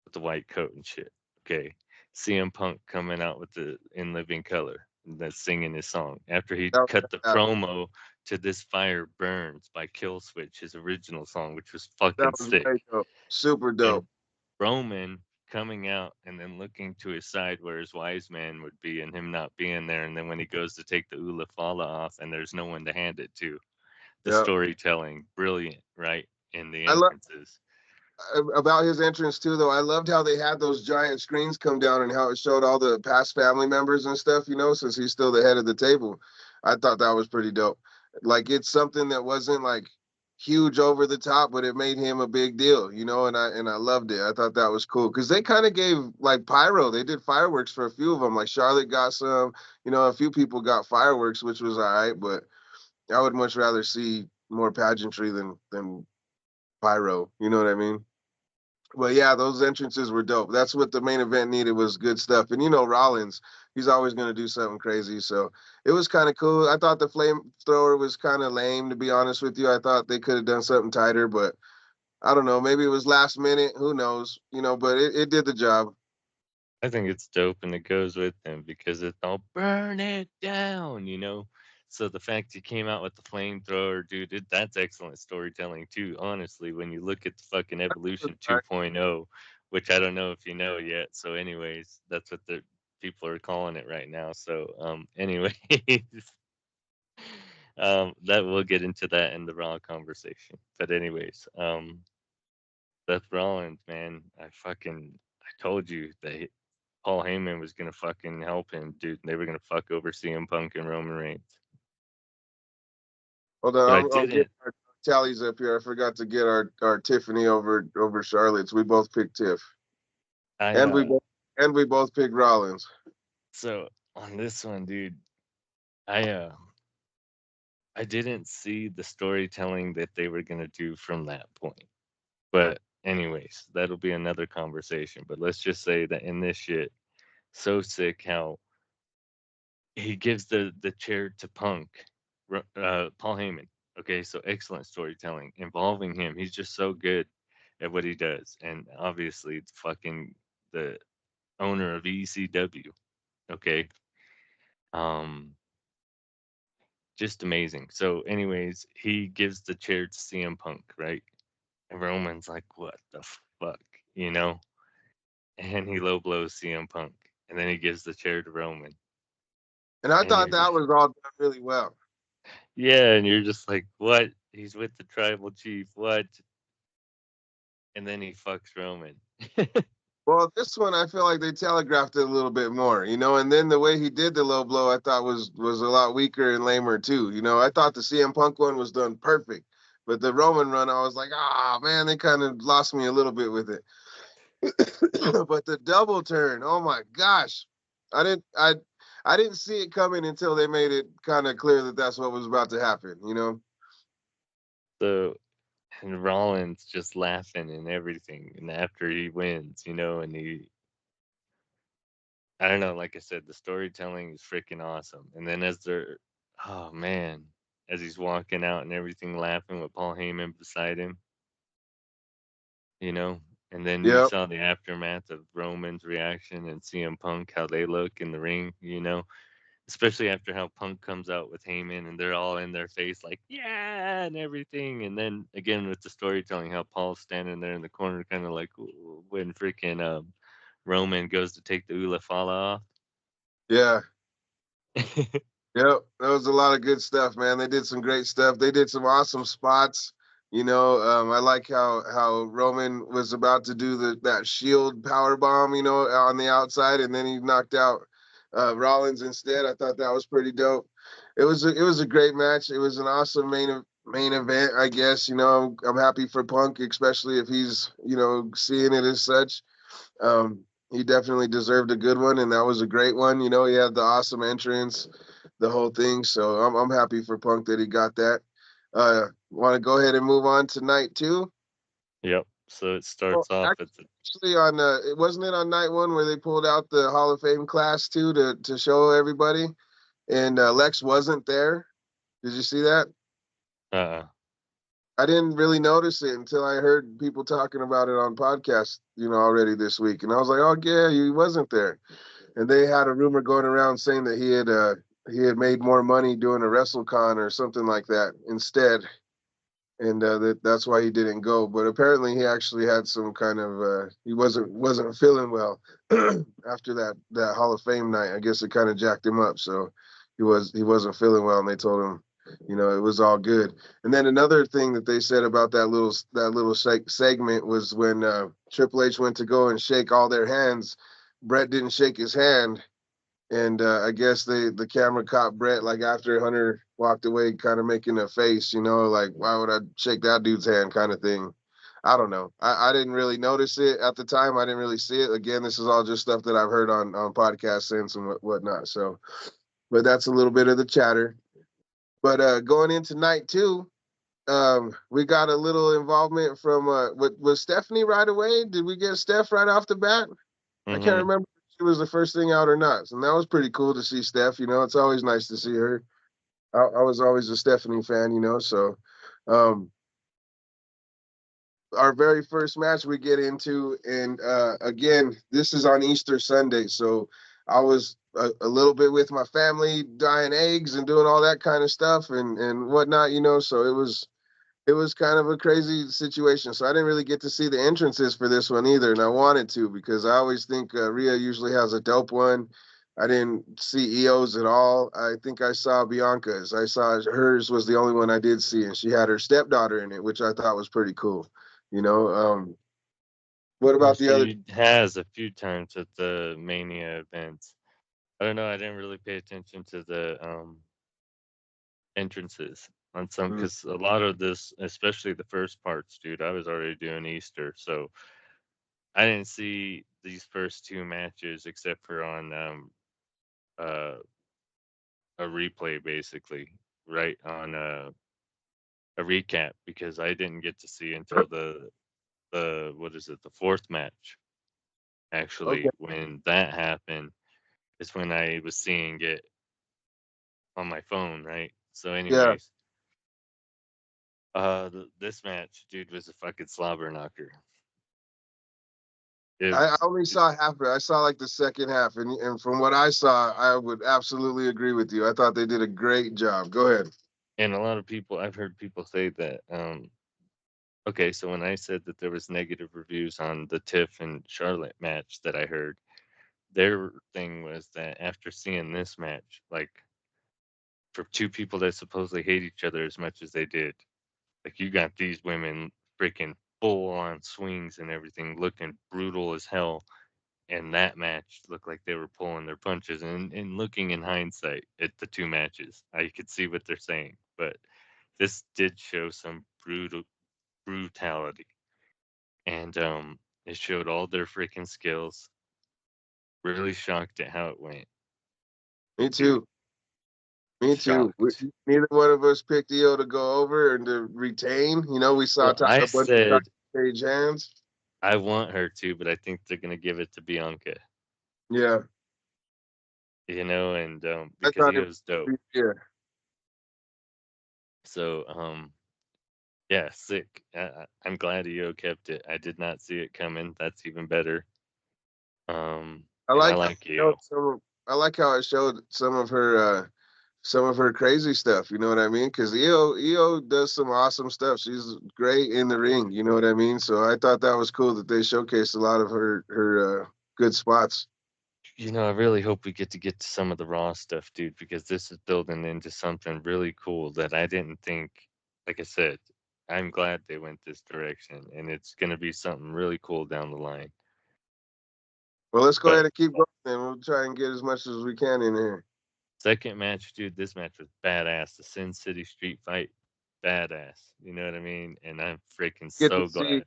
with the white coat and shit. Okay. CM Punk coming out with the In Living Color and then singing his song after he cut the That, promo to This Fire Burns by Killswitch, his original song, which was that fucking was very sick. dope. Super And dope. Roman coming out and then looking to his side where his wise man would be and him not being there. And then when he goes to take the Ula Fala off and there's no one to hand it to. The Yeah. storytelling, brilliant, right? In the I love entrances. about his entrance too, though. I loved how they had those giant screens come down and how it showed all the past family members and stuff. Since he's still the head of the table, I thought that was pretty dope. Like it's something that wasn't like huge over the top, but it made him a big deal. And I loved it. I thought that was cool because they kind of gave like pyro. They did fireworks for a few of them. Like Charlotte got some. A few people got fireworks, which was all right. But I would much rather see more pageantry than pyro. You know what I mean? Well, yeah, those entrances were dope. That's what the main event needed was good stuff. And Rollins, he's always going to do something crazy. So it was kind of cool. I thought the flamethrower was kind of lame, to be honest with you. I thought they could have done something tighter, but I don't know. Maybe it was last minute. Who knows? But it did the job. I think it's dope and it goes with him because it's all burn it down, you know? So the fact he came out with the flamethrower, dude, that's excellent storytelling too. Honestly, when you look at the fucking Evolution 2.0, which I don't know if you know yet. So, anyways, that's what the people are calling it right now. So, anyways, that we'll get into that in the Raw conversation. But anyways, Seth Rollins, man, I told you that Paul Heyman was gonna fucking help him, dude. They were gonna fuck over CM Punk and Roman Reigns. Hold But I on, I'm getting didn't. our tallies up here. I forgot to get our Tiffany over Charlotte's. We both picked Tiff, I and we both picked Rollins. so on this one, dude, I uh I didn't see the storytelling that they were gonna do from that point. But anyways, that'll be another conversation. But let's just say that in this shit, so sick how he gives the chair to Punk, Paul Heyman. Okay, so excellent storytelling involving him. He's just so good at what he does, and obviously, it's fucking the owner of ECW. Okay, um, just amazing. So, anyways, he gives the chair to CM Punk, right? And Roman's like, "What the fuck," you know? And he low blows CM Punk, and then he gives the chair to Roman, And I and thought you're that just was all done really well. yeah, and you're just like, what? He's with the tribal chief, what? And then he fucks Roman. Well, this one I feel like they telegraphed it a little bit more, and then the way he did the low blow I thought was a lot weaker and lamer too. I thought the CM Punk one was done perfect, but the Roman run I was like, man, they kind of lost me a little bit with it. But the double turn, oh my gosh, I didn't I I didn't see it coming until they made it kind of clear that that's what was about to happen. So, and Rollins just laughing and everything. And after he wins, and I don't know, like I said, the storytelling is freaking awesome. And then oh man, as he's walking out and everything, laughing with Paul Heyman beside him, you know, and then you Yep. saw the aftermath of Roman's reaction and CM Punk, how they look in the ring, especially after how Punk comes out with Heyman and they're all in their face like yeah and everything, and then again with the storytelling, how Paul's standing there in the corner, kind of like when freaking Roman goes to take the Ula Fala Yeah. off. Yep, that was a lot of good stuff, man. They did some great stuff. They did some awesome spots. I like how Roman was about to do that shield power bomb, on the outside, and then he knocked out Rollins instead. I thought that was pretty dope. It was a great match. It was an awesome main event, I guess. I'm happy for Punk, especially if he's seeing it as such. He definitely deserved a good one, and that was a great one. He had the awesome entrance, the whole thing. So I'm happy for Punk that he got that. Want to go ahead and move on to night two? Yep. So it Well, starts off at the actually, on it wasn't it on night one where they pulled out the Hall of Fame class too to show everybody, and Lex wasn't there. Did you see that? uh I didn't really notice it until I heard people talking about it on podcasts, already this week, and I was like, oh yeah, he wasn't there. And they had a rumor going around saying that he had made more money doing a WrestleCon or something like that instead, and that's why he didn't go. But apparently, he actually had some kind of he wasn't feeling well after that Hall of Fame night. I guess it kind of jacked him up, so he wasn't feeling well, and they told him. It was all good. And then another thing that they said about that little segment was when Triple H went to go and shake all their hands, Brett didn't shake his hand, and I guess the camera caught Brett like after Hunter walked away, kind of making a face, like why would I shake that dude's hand, kind of thing. I don't know. I didn't really notice it at the time. I didn't really see it. Again, this is all just stuff that I've heard on podcasts since and whatnot. So, but that's a little bit of the chatter. But going into night two, we got a little involvement from was Stephanie right away? Did we get Steph right off the bat? I can't mm-hmm. remember if she was the first thing out or not. And that was pretty cool to see Steph. It's always nice to see her. I was always a Stephanie fan, so um, our very first match we get into, and again, this is on Easter Sunday, so I was a little bit with my family, dyeing eggs and doing all that kind of stuff and whatnot, So it was kind of a crazy situation. So I didn't really get to see the entrances for this one either, and I wanted to because I always think Rhea usually has a dope one. I didn't see EO's at all. I think I saw Bianca's. I saw hers was the only one I did see, and she had her stepdaughter in it, which I thought was pretty cool. You know, what Yeah, about the other? she has a few times at the Mania events. I don't know. I didn't really pay attention to the entrances on some Mm, because a lot of this, especially the first parts, dude, I was already doing Easter, so I didn't see these first two matches except for on uh, a replay, basically, right on a recap because I didn't get to see until the what is it, the fourth match. okay, Actually, when that happened, is when I was seeing it on my phone, right? So, yeah. anyways, this match, dude, was a fucking slobber knocker. It, I only it, saw half of it. I saw like the second half, and from what I saw, I would absolutely agree with you. I thought they did a great job. Go ahead. and a lot of people, I've heard people say that. Okay, so when I said that there was negative reviews on the Tiff and Charlotte match that I heard, their thing was that after seeing this match, like for two people that supposedly hate each other as much as they did, like you got these women freaking full on swings and everything, looking brutal as hell. And that match looked like they were pulling their punches. And looking in hindsight at the two matches, I could see what they're saying. But this did show some brutality, and it showed all their freaking skills. Really shocked at how it went, Me dude. too. Me too. Shocked. Neither one of us picked EO to go over and to retain. We saw Well, I a bunch of said stage hands. I want her to, but I think they're gonna give it to Bianca. Yeah, And I because thought it Io's dope. was, yeah. So yeah, sick. I'm glad Io kept it. I did not see it coming. That's even better. I And I like how like Io. I like how it showed some of her crazy stuff. You know what I mean? Because EO does some awesome stuff. She's great in the ring. You know what I mean? So I thought that was cool that they showcased a lot of her good spots. I really hope we get to some of the Raw stuff, dude, because this is building into something really cool that I didn't think. Like I said, I'm glad they went this direction, and it's gonna be something really cool down the line. Well, let's go But ahead and keep going, and we'll try and get as much as we can in here. second match, dude, this match was badass. The Sin City Street Fight, badass. You know what I mean? And I'm freaking Get to so see. glad.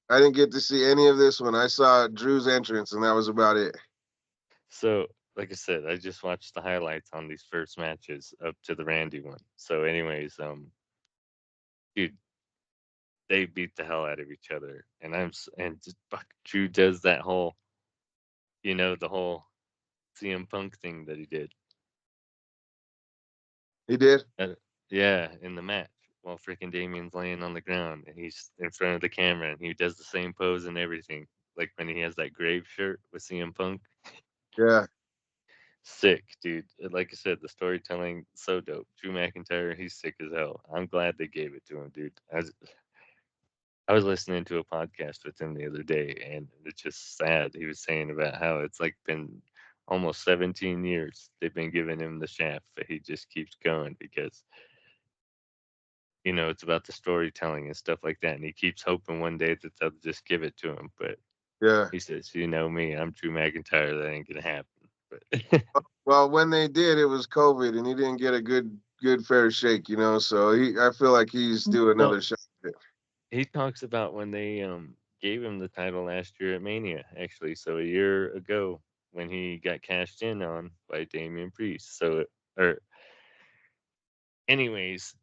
I didn't get to see any of this one. I saw Drew's entrance, and that was about it. So, like I said, I just watched the highlights on these first matches up to the Randy one. So, anyways, dude, they beat the hell out of each other, and and just fuck, Drew does that whole, the whole CM Punk thing that he did. He did. Yeah, in the match, while freaking Damien's laying on the ground, and he's in front of the camera, and he does the same pose and everything, like when he has that grave shirt with CM Punk. Yeah, Sick, dude. Like I said, the storytelling so dope. Drew McIntyre, he's sick as hell. I'm glad they gave it to him, dude. I was listening to a podcast with him the other day, and it's just sad. He was saying about how it's like been almost 17 years they've been giving him the shaft, but he just keeps going because it's about the storytelling and stuff like that, and he keeps hoping one day that they'll just give it to him. But yeah. he says, "You know me, I'm Drew McIntyre. That ain't gonna happen." But Well, when they did, it was COVID, and he didn't get a good fair shake. So I feel like he's due well, another shot at it. he talks about when they gave him the title last year at Mania, actually. So a year ago when he got cashed in on by Damian Priest. Or anyways,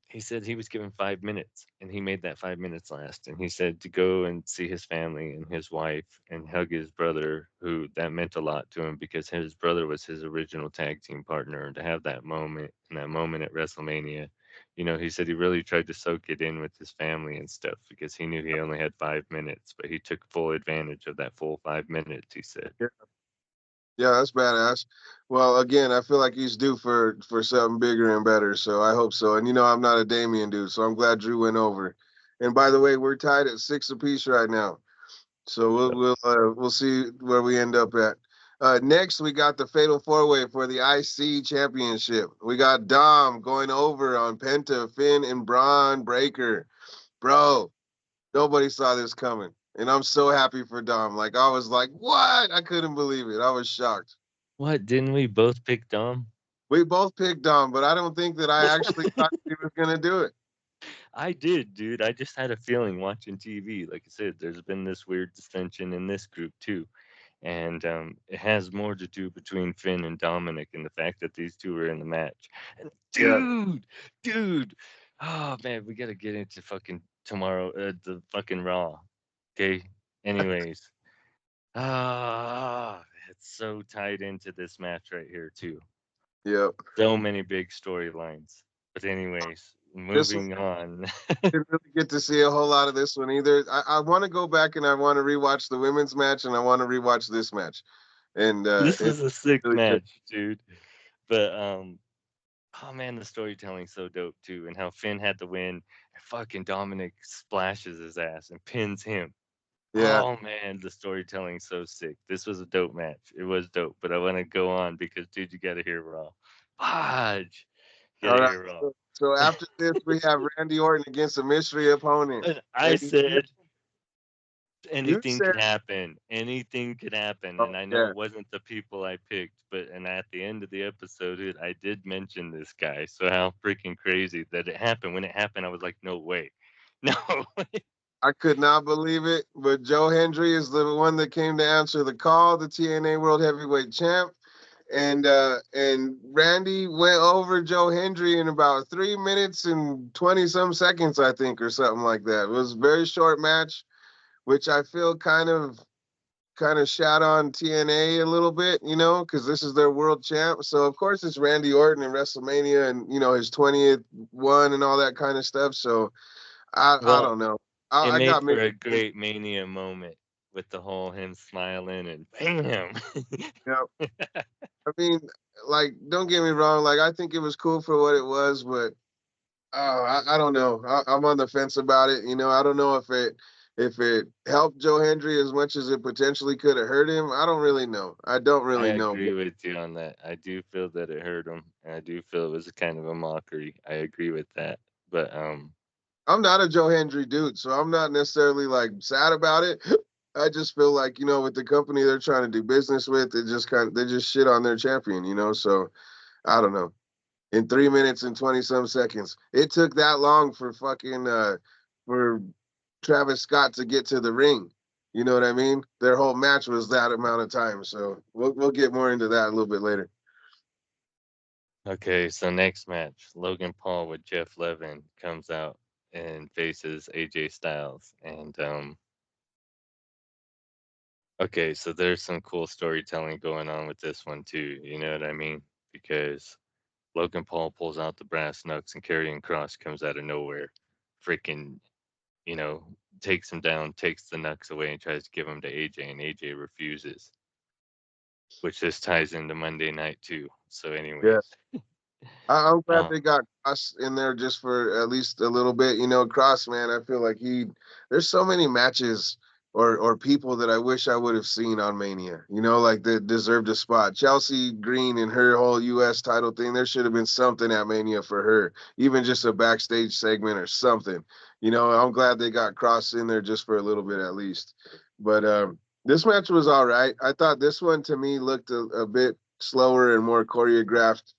he said he was given 5 minutes, and he made that 5 minutes last. And he said to go and see his family and his wife and hug his brother, who that meant a lot to him because his brother was his original tag team partner. And to have that moment and that moment at WrestleMania, He said he really tried to soak it in with his family and stuff because he knew he only had 5 minutes, but he took full advantage of that full 5 minutes, he said. Yeah, yeah, that's badass. Well, again, I feel like he's due for something bigger and better, so I hope so. And I'm not a Damien dude, so I'm glad Drew went over. And by the way, we're tied at 6 apiece right now. So we'll see where we end up at. Next, we got the Fatal Four Way for the IC Championship. We got Dom going over on Penta, Finn, and Braun Breaker. Bro, nobody saw this coming, and I'm so happy for Dom. Like I was like, what? I couldn't believe it. I was shocked. What? Didn't we both pick Dom? We both picked Dom, but I don't think that I actually thought he was gonna do it. I did, dude. I just had a feeling watching TV. Like I said, there's been this weird dissension in this group too. And it has more to do between Finn and Dominic and the fact that these two were in the match. And Yeah, dude, oh man, we gotta get into fucking tomorrow, the fucking Raw. Okay. Anyways, it's so tied into this match right here too. yeah. So many big storylines. But anyways, This was moving on. didn't really get to see a whole lot of this one either. I want to go back and I want to rewatch the women's match and I want to rewatch this match. And This it's was a sick really good. match, dude. But oh man, the storytelling's so dope too, and how Finn had to win, and fucking Dominic splashes his ass and pins him. Yeah. Oh man, the storytelling's so sick. This was a dope match. It was dope, but I want to go on because dude, you gotta hear Raw. Fudge, you All gotta right. hear Raw. So after this, we have Randy Orton against a mystery opponent. And I And said you anything said, could happen. Anything could happen. oh, And I know yeah, it wasn't the people I picked, but and at the end of the episode, dude, I did mention this guy. So how freaking crazy that it happened. When it happened, I was like, no way. No way. I could not believe it. But Joe Hendry is the one that came to answer the call, the TNA World Heavyweight Champ. And Randy went over Joe Hendry in about 3 minutes and 20 some seconds, I think, or something like that. It was a very short match, which I feel kind of shat on TNA a little bit, because this is their world champ. So of course it's Randy Orton in WrestleMania and his 20th one and all that kind of stuff. So I Well, don't know. it I made got for mixed. a great Mania moment with the whole him smiling and bam. Yeah. I mean, like, don't get me wrong. Like, I think it was cool for what it was, but I don't know. I'm on the fence about it. I don't know if it helped Joe Hendry as much as it potentially could have hurt him. I don't really know. I don't I really know. agree with you on that. I do feel that it hurt him, and I do feel it was a kind of a mockery. I agree with that. But I'm not a Joe Hendry dude, so I'm not necessarily like sad about it. I just feel like with the company they're trying to do business with, they just shit on their champion. So I don't know. In 3 minutes and 20 some seconds, it took that long for for Travis Scott to get to the ring. You know what I mean? Their whole match was that amount of time. So we'll get more into that a little bit later. okay, so next match, Logan Paul with Jeff Levin comes out and faces AJ Styles. And okay, so there's some cool storytelling going on with this one too. You know what I mean? Because Logan Paul pulls out the brass knucks and Karrion Cross comes out of nowhere, freaking, you know, takes him down, takes the knucks away, and tries to give them to AJ, and AJ refuses. Which this ties into Monday night too. So, Yeah. anyways, I'm glad uh, they got Cross in there just for at least a little bit. Cross, man, I feel like there's so many matches or people that I wish I would have seen on Mania, like that deserved a spot. Chelsea Green and her whole US title thing, there should have been something at Mania for her, even just a backstage segment or something. I'm glad they got Cross in there just for a little bit at least. But this match was all right. I thought this one to me looked a bit slower and more choreographed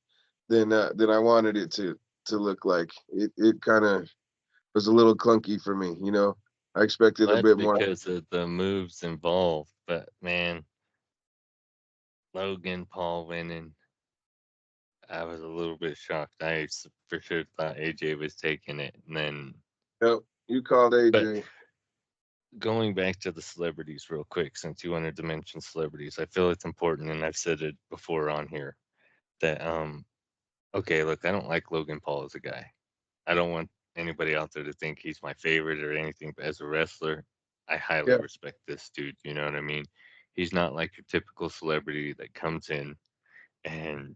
than I wanted it to look like. It kind of was a little clunky for me. I expected a that's bit more. because of the moves involved. But man, Logan Paul winning, I was a little bit shocked. For sure thought AJ was taking it. And then, Yep, you called but AJ. going back to the celebrities real quick, since you wanted to mention celebrities, I feel it's important, and I've said it before on here that okay, look, I don't like Logan Paul as a guy. I don't want anybody out there to think he's my favorite or anything, but as a wrestler, I highly Yeah, respect this dude. You know what I mean? He's not like your typical celebrity that comes in and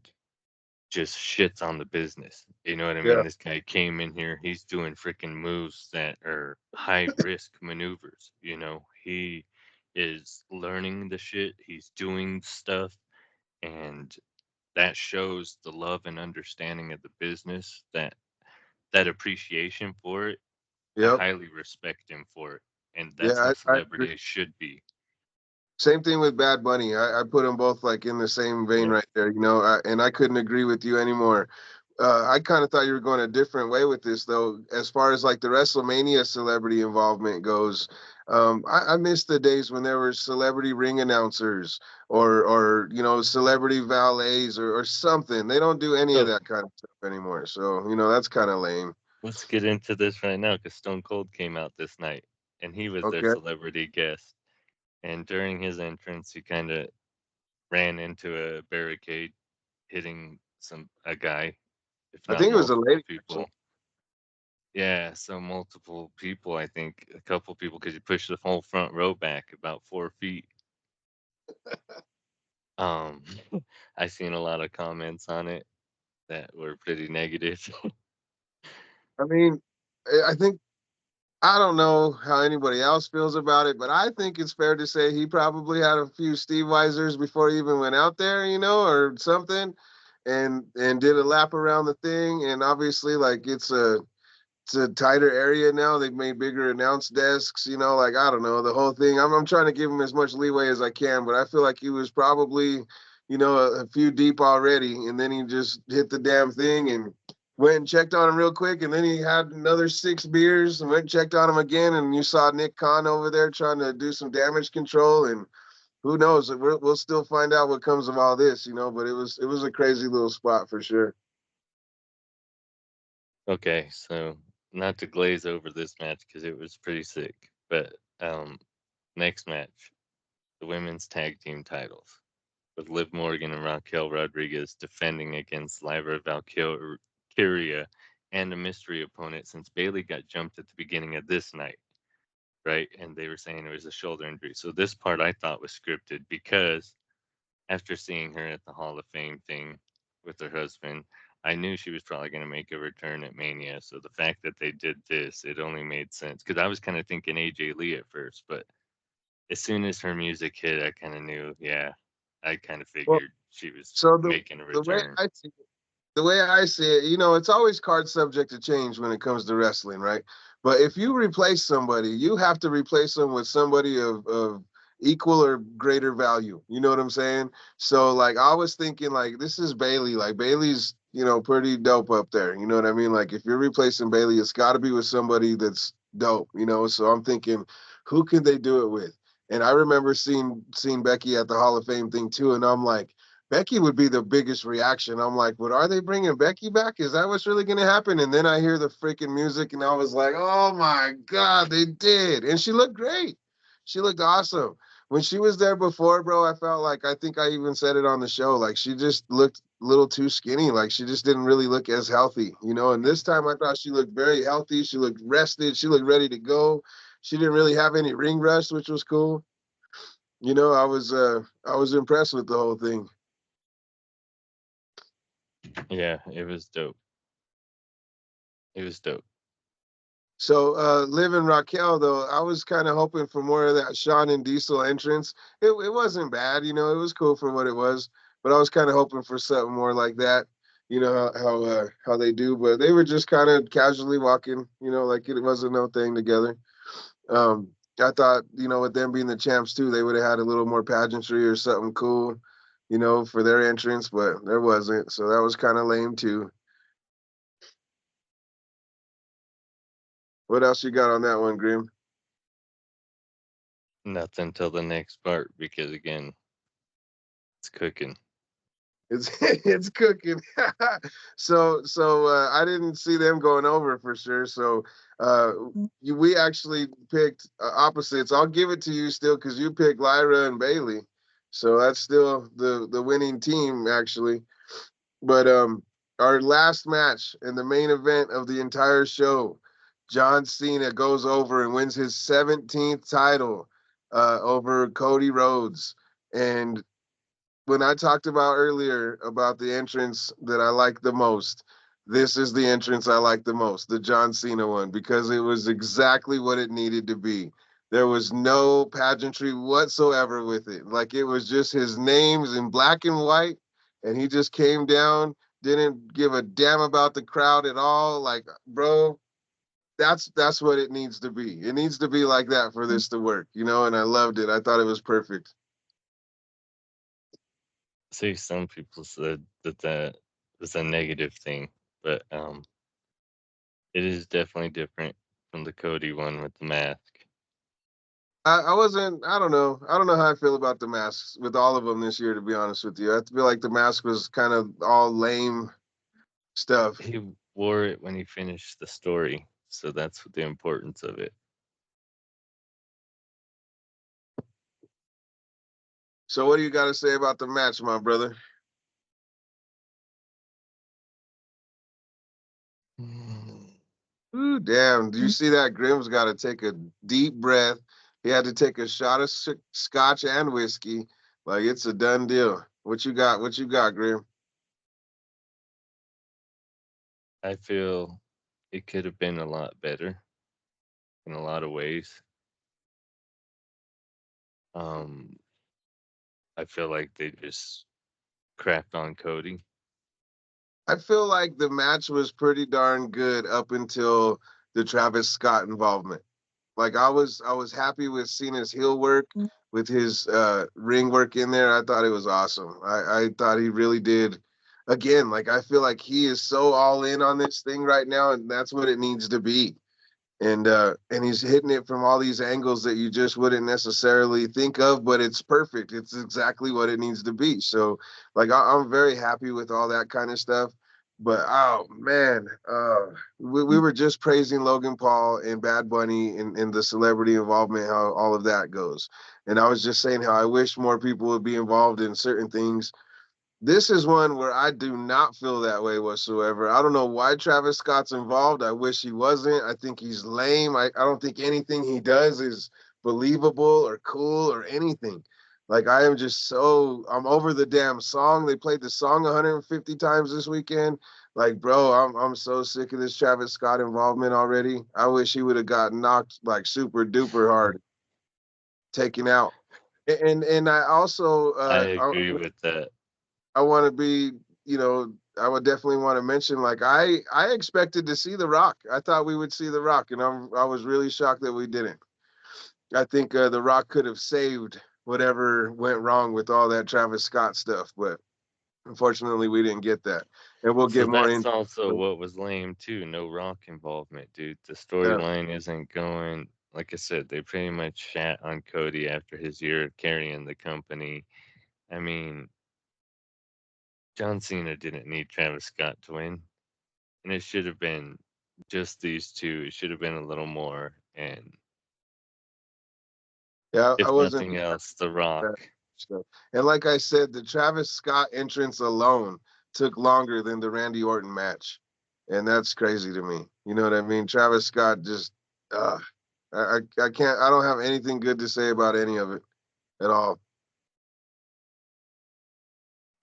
just shits on the business. You know what I mean? yeah, This guy came in here, he's doing freaking moves that are high risk maneuvers. You know, he is learning the shit, he's doing stuff, and that shows the love and understanding of the business, that appreciation for it. I yep, highly respect him for it. And that's yeah. how I agree. celebrities should be. Same thing with Bad Bunny. I put them both like in the same vein Yep. right there, you know. And I couldn't agree with you anymore. I kind of thought you were going a different way with this, though. As far as like the WrestleMania celebrity involvement goes, I miss the days when there were celebrity ring announcers or you know celebrity valets or something. They don't do any of So that kind of stuff anymore. So you know that's kind of lame. let's get into this right now because Stone Cold came out this night and he was their Okay, celebrity guest. And during his entrance, he kind of ran into a barricade, hitting a guy, if I not think it was a multiple lady actually. people. Yeah, so multiple people. I think a couple people because he pushed the whole front row back about 4 feet. Um, I seen a lot of comments on it that were pretty negative. I mean, I think I don't know how anybody else feels about it, but I think it's fair to say he probably had a few Steve Weisers before he even went out there, you know, or something, and did a lap around the thing. And obviously, like it's a tighter area now. They've made bigger announce desks, you know, like I don't know the whole thing. I'm trying to give him as much leeway as I can, but I feel like he was probably, you know, a few deep already, and then he just hit the damn thing and went and checked on him real quick, and then he had another 6 beers and went and checked on him again, and you saw Nick Khan over there trying to do some damage control, and who knows? We'll still find out what comes of all this, you know. But it was a crazy little spot for sure. Okay, so not to glaze over this match because it was pretty sick, but next match, the women's tag team titles with Liv Morgan and Raquel Rodriguez defending against Lyra Valkyria and a mystery opponent since Bailey got jumped at the beginning of this night, right? And they were saying it was a shoulder injury. So this part I thought was scripted because after seeing her at the Hall of Fame thing with her husband, I knew she was probably going to make a return at Mania. So the fact that they did this, it only made sense because I was kind of thinking AJ Lee at first, but as soon as her music hit, I kind of knew, yeah, I kind of Well, figured she was so making a the way return. I see the way I see it, you know, it's always card subject to change when it comes to wrestling, right? But if you replace somebody, you have to replace them with somebody of equal or greater value. You know what I'm saying? So like I was thinking like this is Bailey. Like Bailey's, you know, pretty dope up there. You know what I mean? Like if you're replacing Bailey, it's gotta be with somebody that's dope, you know. So I'm thinking, who can they do it with? And I remember seeing Becky at the Hall of Fame thing too, and I'm like, Becky would be the biggest reaction. I'm like, but are they bringing Becky back? Is that what's really going to happen? And then I hear the freaking music and I was like, oh my God, they did. And she looked great. She looked awesome. When she was there before, bro, I felt like, I think I even said it on the show, like she just looked a little too skinny. Like she just didn't really look as healthy, you know? And this time I thought she looked very healthy. She looked rested. She looked ready to go. She didn't really have any ring rust, which was cool. You know, I was impressed with the whole thing. Yeah, it was dope. It was dope. So, Liv and Raquel, though, I was kind of hoping for more of that Sean and Diesel entrance. It wasn't bad, you know, it was cool for what it was, but I was kind of hoping for something more like that, you know, how they do. But they were just kind of casually walking, you know, like it wasn't no thing together. Um, I thought, you know, with them being the champs too, they would have had a little more pageantry or something cool, you know, for their entrance, but there wasn't. So that was kind of lame too. What else you got on that one, Grim? Nothing till the next part because again, it's cooking. It's it's cooking. So I didn't see them going over for sure. So uh we actually picked opposites. I'll give it to you still because you picked Lyra and Bailey. So that's still the winning team actually. But Our last match in the main event of the entire show, John Cena goes over and wins his 17th title over Cody Rhodes. And when I talked about earlier about the entrance that I like the most, this is the entrance I like the most, the John Cena one, because it was exactly what it needed to be. There was no pageantry whatsoever with it. Like it was just his names in black and white, and he just came down, didn't give a damn about the crowd at all. Like, bro, that's what it needs to be. It needs to be like that for this to work, you know, and I loved it. I thought it was perfect. See, some people said that that was a negative thing, but it is definitely different from the Cody one with the mask. I wasn't. I don't know. I don't know how I feel about the masks with all of them this year. To be honest with you, I feel like the mask was kind of all lame stuff. He wore it when he finished the story, so that's the importance of it. So, what do you got to say about the match, my brother? Ooh, damn! Do you see that? Grim's got to take a deep breath. He had to take a shot of scotch and whiskey. Like it's a done deal. What you got? What you got, Grim? I feel it could have been a lot better in a lot of ways. Um, I feel like they just crapped on Cody. I feel like the match was pretty darn good up until the Travis Scott involvement. Like I was happy with Cena's heel work, with his ring work in there. I thought it was awesome. I thought he really did. Again, like I feel like he is so all in on this thing right now, and that's what it needs to be. And he's hitting it from all these angles that you just wouldn't necessarily think of, but it's perfect. It's exactly what it needs to be. So like I'm very happy with all that kind of stuff. But oh man, we were just praising Logan Paul and Bad Bunny and the celebrity involvement, how all of that goes. And I was just saying how I wish more people would be involved in certain things. This is one where I do not feel that way whatsoever. I don't know why Travis Scott's involved. I wish he wasn't. I think he's lame. I don't think anything he does is believable or cool or anything. Like I am just so I'm over the damn song. They played the song 150 times this weekend. Like, bro, I'm so sick of this Travis Scott involvement already. I wish he would have got knocked like super duper hard, taken out. And I also I agree with that. I want to be, you know, I would definitely want to mention like I expected to see The Rock. I thought we would see The Rock, and I was really shocked that we didn't. I think The Rock could have saved whatever went wrong with all that Travis Scott stuff, but unfortunately we didn't get that. And we'll So get more that's into also what was lame too. No Rock involvement, dude. The yeah. storyline isn't going. Like I said, they pretty much shat on Cody after his year of carrying the company. I mean, John Cena didn't need Travis Scott to win, and it should have been just these two. It should have been a little more, and Yeah, I if wasn't nothing else, The Rock. that stuff. And like I said, the Travis Scott entrance alone took longer than the Randy Orton match. And that's crazy to me. You know what I mean? Travis Scott just uh I can't I don't have anything good to say about any of it at all.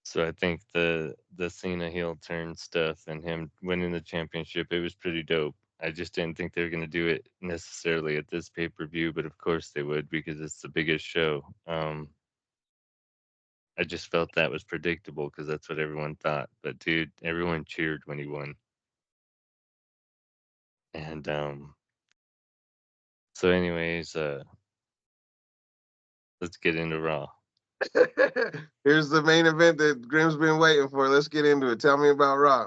So I think the Cena heel turn stuff and him winning the championship, it was pretty dope. I just didn't think they were going to do it necessarily at this pay per view, but of course they would because it's the biggest show. I just felt that was predictable because that's what everyone thought. But dude, everyone cheered when he won. And so, anyways, let's get into Raw Here's the main event that Grim's been waiting for. Let's get into it. Tell me about Raw.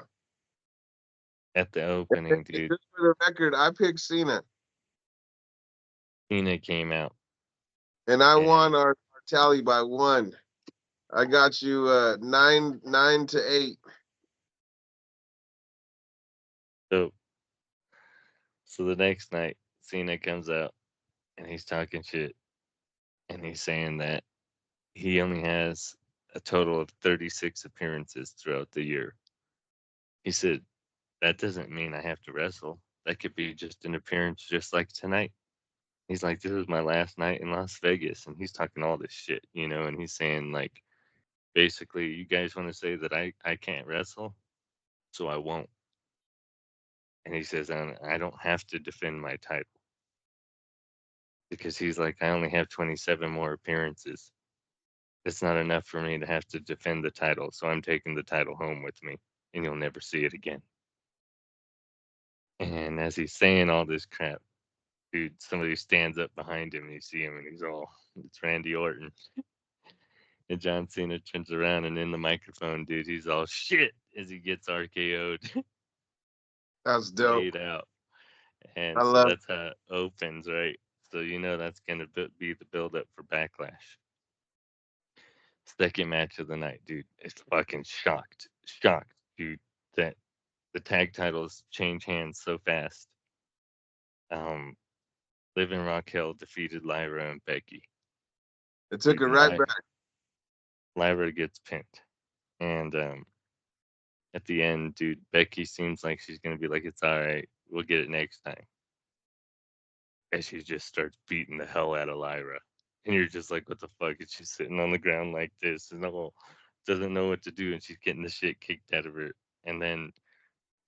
at the opening, dude. Just for the record, I picked Cena Cena came out and I and won our tally by one. I got you 9-9 to 8. so so the next night, Cena comes out and he's talking shit and he's saying that he only has a total of 36 appearances throughout the year. He said, that doesn't mean I have to wrestle. That could be just an appearance just like tonight. He's like, this is my last night in Las Vegas. And he's talking all this shit, and he's saying, like, basically, you guys want to say that I can't wrestle, so I won't. And he says, I don't have to defend my title because he's like, I only have 27 more appearances. It's not enough for me to have to defend the title, so I'm taking the title home with me, and you'll never see it again. And as he's saying all this crap, dude, somebody stands up behind him, and you see him, and he's all, it's Randy Orton. And John Cena turns around, and in the microphone, dude, he's all shit as he gets RKO'd, That's dope. laid out. I And so love. that's how it opens, right? So that's going to be the build up for Backlash. Second match of the night, dude. It's fucking shocked, dude, that the tag titles change hands so fast. Liv and Raquel defeated Lyra and Becky. It took Dude, it and right back. Lyra gets pinned. And at the end, dude, Becky seems like she's going to be like, it's all right. We'll get it next time. And she just starts beating the hell out of Lyra. And you're just like, what the fuck? And she's sitting on the ground like this and doesn't know what to do. And she's getting the shit kicked out of her. And then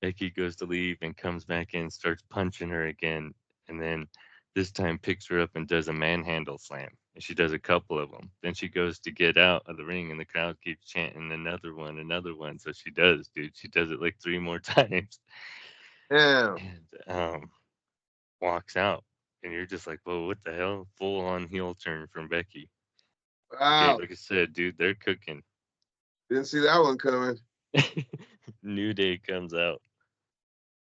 Becky goes to leave and comes back in, starts punching her again. And then this time picks her up and does a manhandle slam. And she does a couple of them. Then she goes to get out of the ring and the crowd keeps chanting another one, another one. So she does, dude. She does it like 3 more times. Damn. And walks out. And you're just like, whoa, what the hell? Full on heel turn from Becky. Okay, Wow. like I said, dude, they're cooking. Didn't see that one coming. New Day comes out.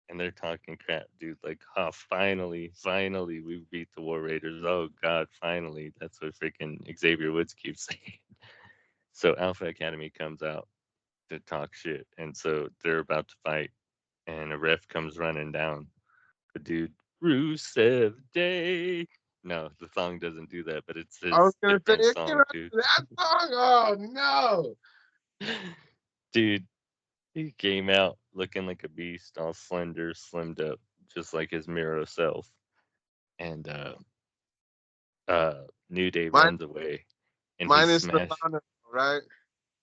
And they're talking crap, dude. Like, oh, finally, we beat the War Raiders. Oh, God, finally. That's what freaking Xavier Woods keeps saying. So Alpha Academy comes out to talk shit. And so they're about to fight. And a ref comes running down. The dude, Rusev Day. No, the song doesn't do that, but it's I was his gonna say different it came song, out dude. that song. Oh no. Dude, he came out looking like a beast, all slender, slimmed up, just like his Miro self. And New Day Mine, runs away, and he mine is smash. Solana, right?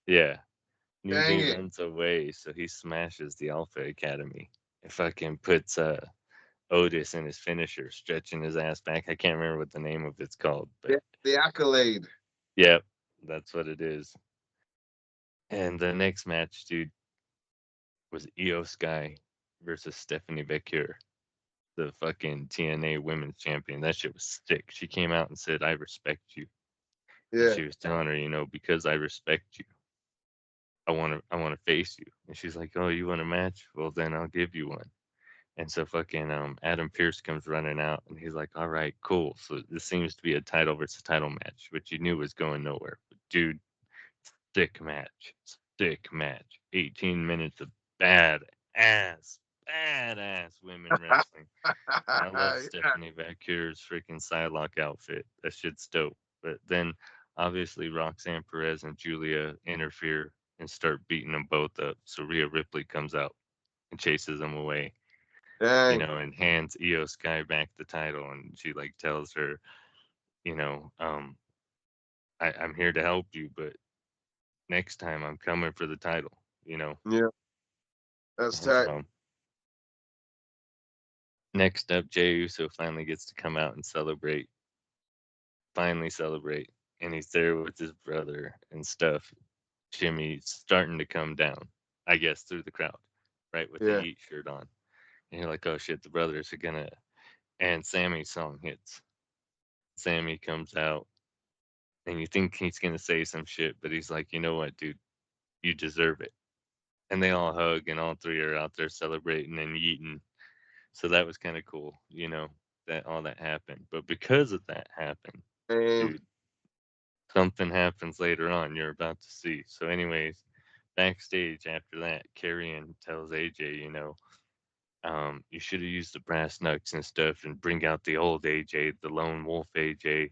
Yeah, New Dang Day it. runs away, so he smashes the Alpha Academy. And fucking puts Otis in his finisher, stretching his ass back. I can't remember what the name of it's called, but The accolade. yep, that's what it is. And the next match, dude, was Io Sky versus Stephanie Becker, the fucking TNA Women's Champion. That shit was sick. She came out and said, "I respect you," and Yeah. she was telling her, because I respect you, I want to face you. And she's like, "Oh, you want a match? Well, then I'll give you one." And so fucking Adam Pierce comes running out, and he's like, "All right, cool. So this seems to be a title versus title match, which you knew was going nowhere." But dude, sick match, 18 minutes of badass women wrestling. And I love Yeah. Stephanie Vaquer's freaking Psylocke outfit. That shit's dope. But then obviously Roxanne Perez and Julia interfere and start beating them both up. So Rhea Ripley comes out and chases them away, Dang. and hands Io Sky back the title. And she like tells her, you know, um, I'm here to help you, but next time I'm coming for the title, you know. Yeah. That's And tight. next up, Jey Uso finally gets to come out and finally celebrate. And he's there with his brother and stuff. Jimmy's starting to come down, I guess, through the crowd, right, with the Yeah. Eat shirt on. And you're like, oh shit, the brothers are gonna. And Sammy's song hits. Sammy comes out, and you think he's gonna say some shit, but he's like, you know what, dude, you deserve it. And they all hug, and all three are out there celebrating and eating. So that was kind of cool, that all that happened. But because of that happened, And dude, something happens later on you're about to see. So, anyways, backstage after that, Carrion tells AJ, you should have used the brass knucks and stuff and bring out the old AJ, the lone wolf AJ,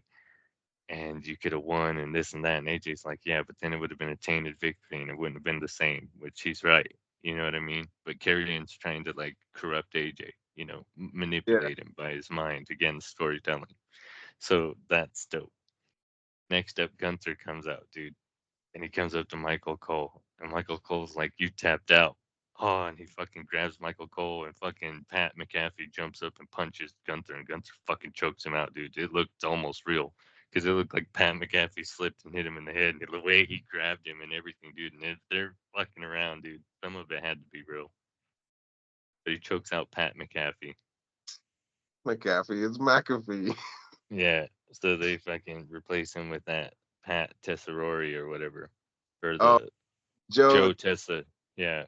and you could have won and this and that. And AJ's like, yeah, but then it would have been a tainted victory and it wouldn't have been the same, which he's right. You know what I mean? But Karrion's trying to like corrupt AJ, you know, Yeah. manipulate him by his mind again, storytelling. So that's dope. Next up, Gunther comes out, dude, and he comes up to Michael Cole, and Michael Cole's like, "You tapped out." Oh, and he fucking grabs Michael Cole, and fucking Pat McAfee jumps up and punches Gunther, and Gunther fucking chokes him out, dude. It looked almost real because it looked like Pat McAfee slipped and hit him in the head, and the way he grabbed him and everything, dude. And they're fucking around, dude. Some of it had to be real, but he chokes out Pat McAfee. McAfee. It's McAfee. Yeah, so they fucking replace him with that Pat Tesserori or whatever, or Oh, the Joe. Joe Tessa. Yeah,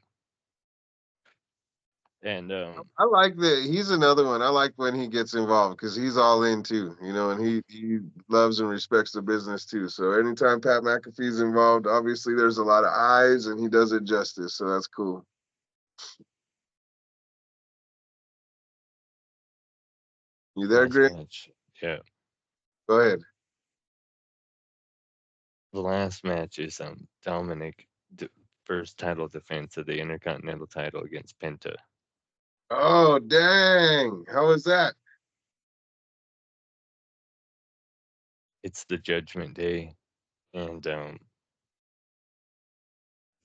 and I like that. He's another one. I like when he gets involved because he's all in too, and he loves and respects the business too. So anytime Pat McAfee's involved, obviously there's a lot of eyes and he does it justice. So that's cool. You there, last Grant? match. Yeah, Go ahead. the last match is Dominic first title defense of the Intercontinental title against Penta. Oh, dang. How was that? It's the Judgment Day, and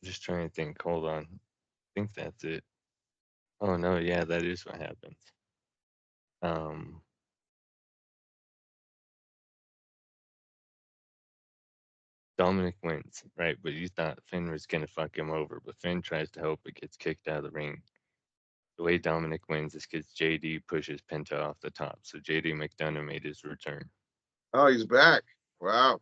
just trying to think. Hold on, I think that's it. Oh no, yeah, that is what happens. Um, Dominic wins, right? But you thought Finn was gonna fuck him over, but Finn tries to help but gets kicked out of the ring. The way Dominic wins is because JD pushes Penta off the top, so JD McDonough made his return. Oh, he's back. Wow.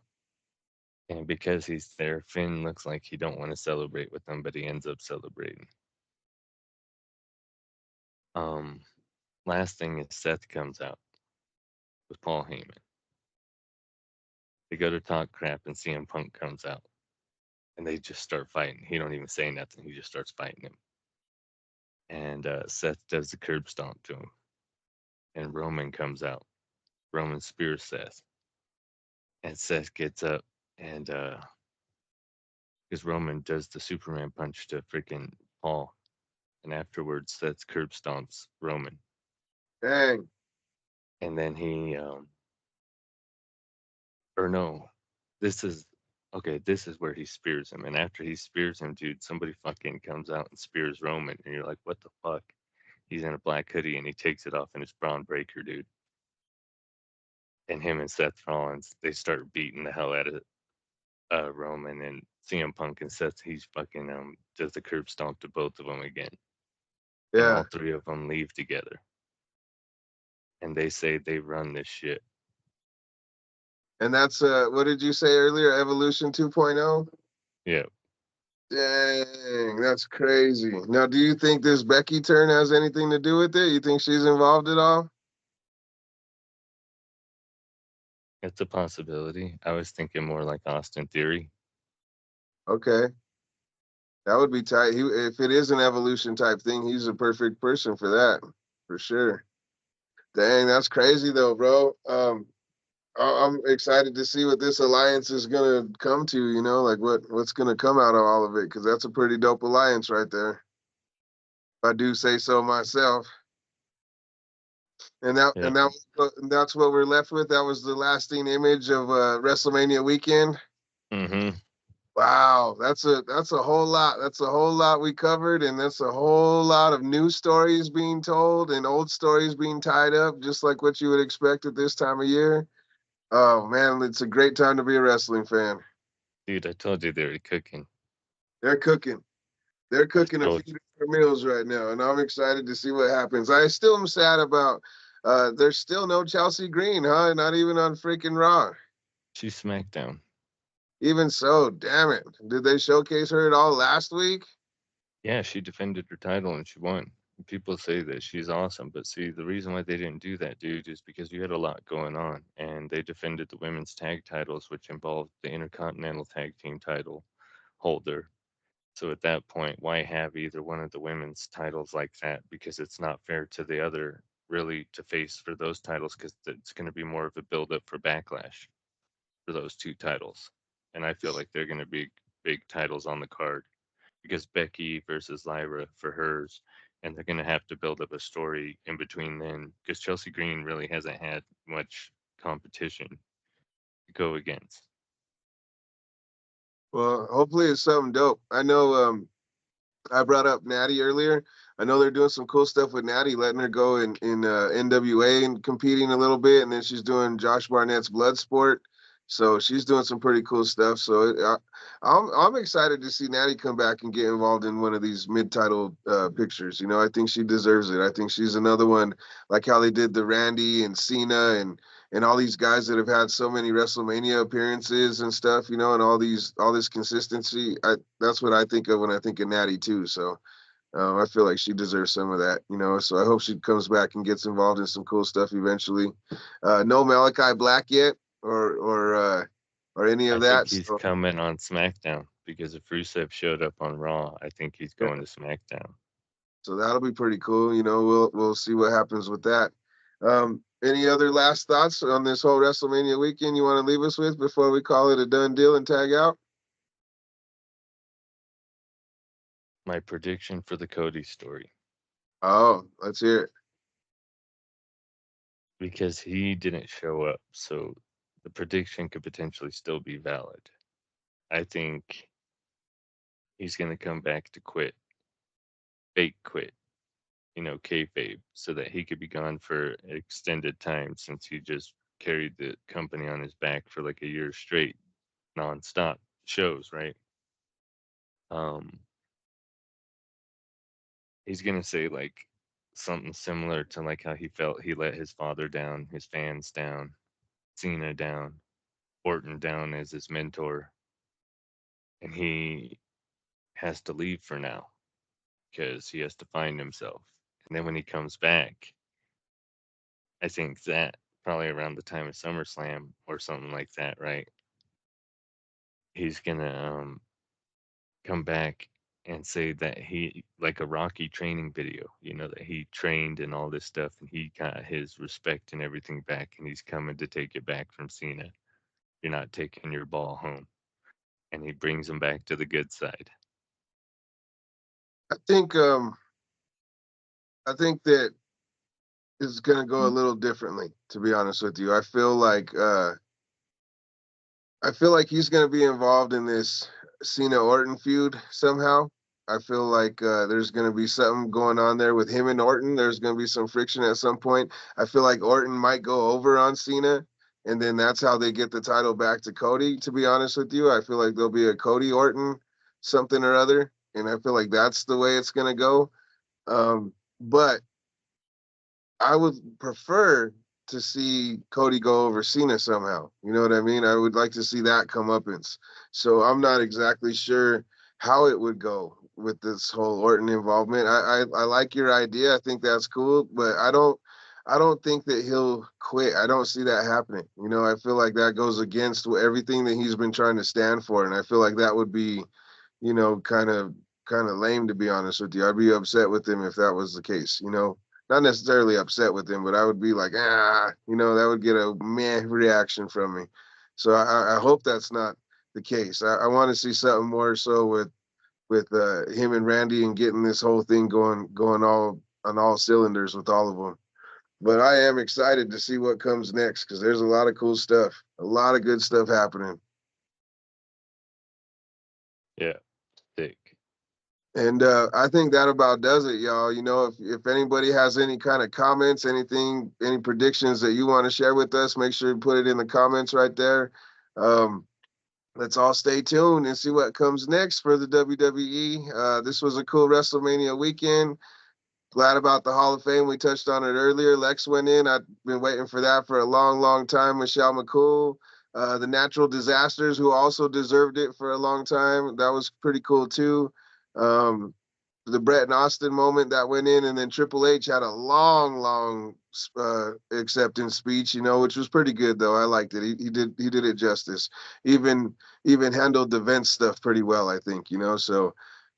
And because he's there, Finn looks like he don't want to celebrate with them, but he ends up celebrating. Um, Last thing is Seth comes out with Paul Heyman. They go to talk crap, and CM Punk comes out, and they just start fighting. He don't even say nothing. He just starts fighting him. And Seth does the curb stomp to him, and Roman comes out. Roman spears Seth, and Seth gets up, and because Roman does the Superman punch to freaking Paul, and afterwards Seth curb stomps Roman, Dang. and then or no, this is okay. This is where he spears him, and after he spears him, dude, somebody fucking comes out and spears Roman, and you're like, what the fuck? He's in a black hoodie and he takes it off, and it's Braun Breaker, dude. And him and Seth Rollins, they start beating the hell out of Roman, and CM Punk and Seth. He's fucking does the curb stomp to both of them again, and all Yeah. three of them leave together, and they say they run this shit. And that's what did you say earlier? Evolution 2.0? Yeah, Dang, that's crazy. Now, do you think this Becky turn has anything to do with it? You think she's involved at all? it's a possibility. I was thinking more like Austin Theory. Okay. That would be tight. If it is an evolution type thing, he's a perfect person for that, for sure. Dang, that's crazy though, bro. I'm excited to see what this alliance is gonna come to. Like what's gonna come out of all of it, because that's a pretty dope alliance right there. If I do say so myself. And that Yeah. and that that's what we're left with. That was the lasting image of WrestleMania weekend. Mm-hmm. Wow, that's a whole lot. That's a whole lot we covered, and that's a whole lot of new stories being told and old stories being tied up, just like what you would expect at this time of year. Oh man, it's a great time to be a wrestling fan. Dude, I told you they were cooking. They're cooking. They're I cooking a told few different meals right now, and I'm excited to see what happens. I still am sad about there's still no Chelsea Green, huh? Not even on freaking Raw. she's SmackDown. Even so, damn it. Did they showcase her at all last week? Yeah, she defended her title and she won. People say that she's awesome, but see, the reason why they didn't do that, dude, is because you had a lot going on, and they defended the women's tag titles, which involved the Intercontinental Tag Team title holder. So at that point, why have either one of the women's titles like that? Because it's not fair to the other, really, to face for those titles, because it's going to be more of a build up for backlash for those two titles. And I feel like they're going to be big titles on the card. because Becky versus Lyra for hers, and they're going to have to build up a story in between then because Chelsea Green really hasn't had much competition to go against. Well, hopefully it's something dope. I know I brought up Natty earlier. I know they're doing some cool stuff with Natty, letting her go in NWA and competing a little bit, and then she's doing Josh Barnett's Bloodsport. So she's doing some pretty cool stuff. So I'm excited to see Natty come back and get involved in one of these mid-title pictures. You know, I think she deserves it. I think she's another one, like how they did the Randy and Cena and all these guys that have had so many WrestleMania appearances and stuff, you know, and all this consistency. That's what I think of when I think of Natty too. So I feel like she deserves some of that, you know. So I hope she comes back and gets involved in some cool stuff eventually. No Malachi Black yet, or any I of think that. he's So coming on SmackDown because if Rusev showed up on Raw, I think he's yeah, going to SmackDown. so that'll be pretty cool. You know, we'll see what happens with that. Any other last thoughts on this whole WrestleMania weekend you want to leave us with before we call it a done deal and tag out? My prediction for the Cody story, Oh, let's hear it. because he didn't show up, so the prediction could potentially still be valid. I think he's going to come back to quit, fake quit, kayfabe, so that he could be gone for extended time since he just carried the company on his back for like a year straight, nonstop shows, right? Um, he's gonna say like something similar to like how he felt he let his father down, his fans down, Cena down, Orton down as his mentor, and he has to leave for now because he has to find himself. And then when he comes back, I think that probably around the time of SummerSlam or something like that, right? He's gonna come back and say that he like a Rocky training video, that he trained and all this stuff, and he got his respect and everything back, and he's coming to take it back from Cena. You're not taking your ball home, and he brings him back to the good side. I think I think that it's gonna go a little differently, to be honest with you. I feel like he's going to be involved in this Cena Orton feud somehow. I feel like there's going to be something going on there with him and Orton. There's going to be some friction at some point. I feel like Orton might go over on Cena, and then that's how they get the title back to Cody. To be honest with you, I feel like there'll be a Cody Orton something or other, and I feel like that's the way it's going to go. But I would prefer to see Cody go over Cena somehow. You know what I mean? I would like to see that come up. So I'm not exactly sure how it would go with this whole Orton involvement. I like your idea. I think that's cool, but I don't think that he'll quit. I don't see that happening. You know, I feel like that goes against everything that he's been trying to stand for, and I feel like that would be, you know, kind of lame, to be honest with you. I'd be upset with him if that was the case. You know, not necessarily upset with him, but I would be like, you know, that would get a meh reaction from me. So I hope that's not the case. I want to see something more so with him and Randy and getting this whole thing going all on all cylinders with all of them. But I am excited to see what comes next because there's a lot of cool stuff, a lot of good stuff happening. Yeah, thick. And I think that about does it, y'all. You know, if anybody has any kind of comments, anything, any predictions that you want to share with us, make sure you put it in the comments right there. Um, let's all stay tuned and see what comes next for the WWE. This was a cool WrestleMania weekend. Glad about the Hall of Fame. We touched on it earlier. Lex went in. I've been waiting for that for a long, long time. Michelle McCool, the Natural Disasters, who also deserved it for a long time. That was pretty cool too. Um, the Brett and Austin moment that went in, and then Triple H had a long, long acceptance speech, you know, which was pretty good though. I liked it. He did it justice. Even even handled the Vince stuff pretty well, I think, you know. So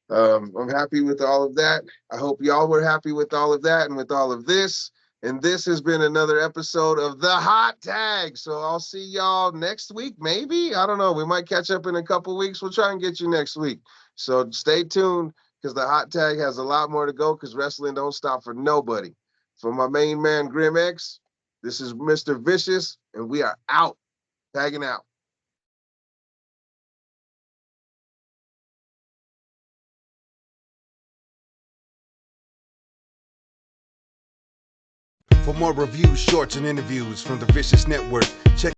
I'm happy with all of that. I hope y'all were happy with all of that and with all of this. And this has been another episode of The Hot Tag. So I'll see y'all next week, maybe. I don't know. We might catch up in a couple weeks. We'll try and get you next week. So stay tuned because The Hot Tag has a lot more to go because wrestling don't stop for nobody. For my main man, Grim X, this is Mr. Vicious, and we are out. Tagging out. For more reviews, shorts, and interviews from the Vicious Network, check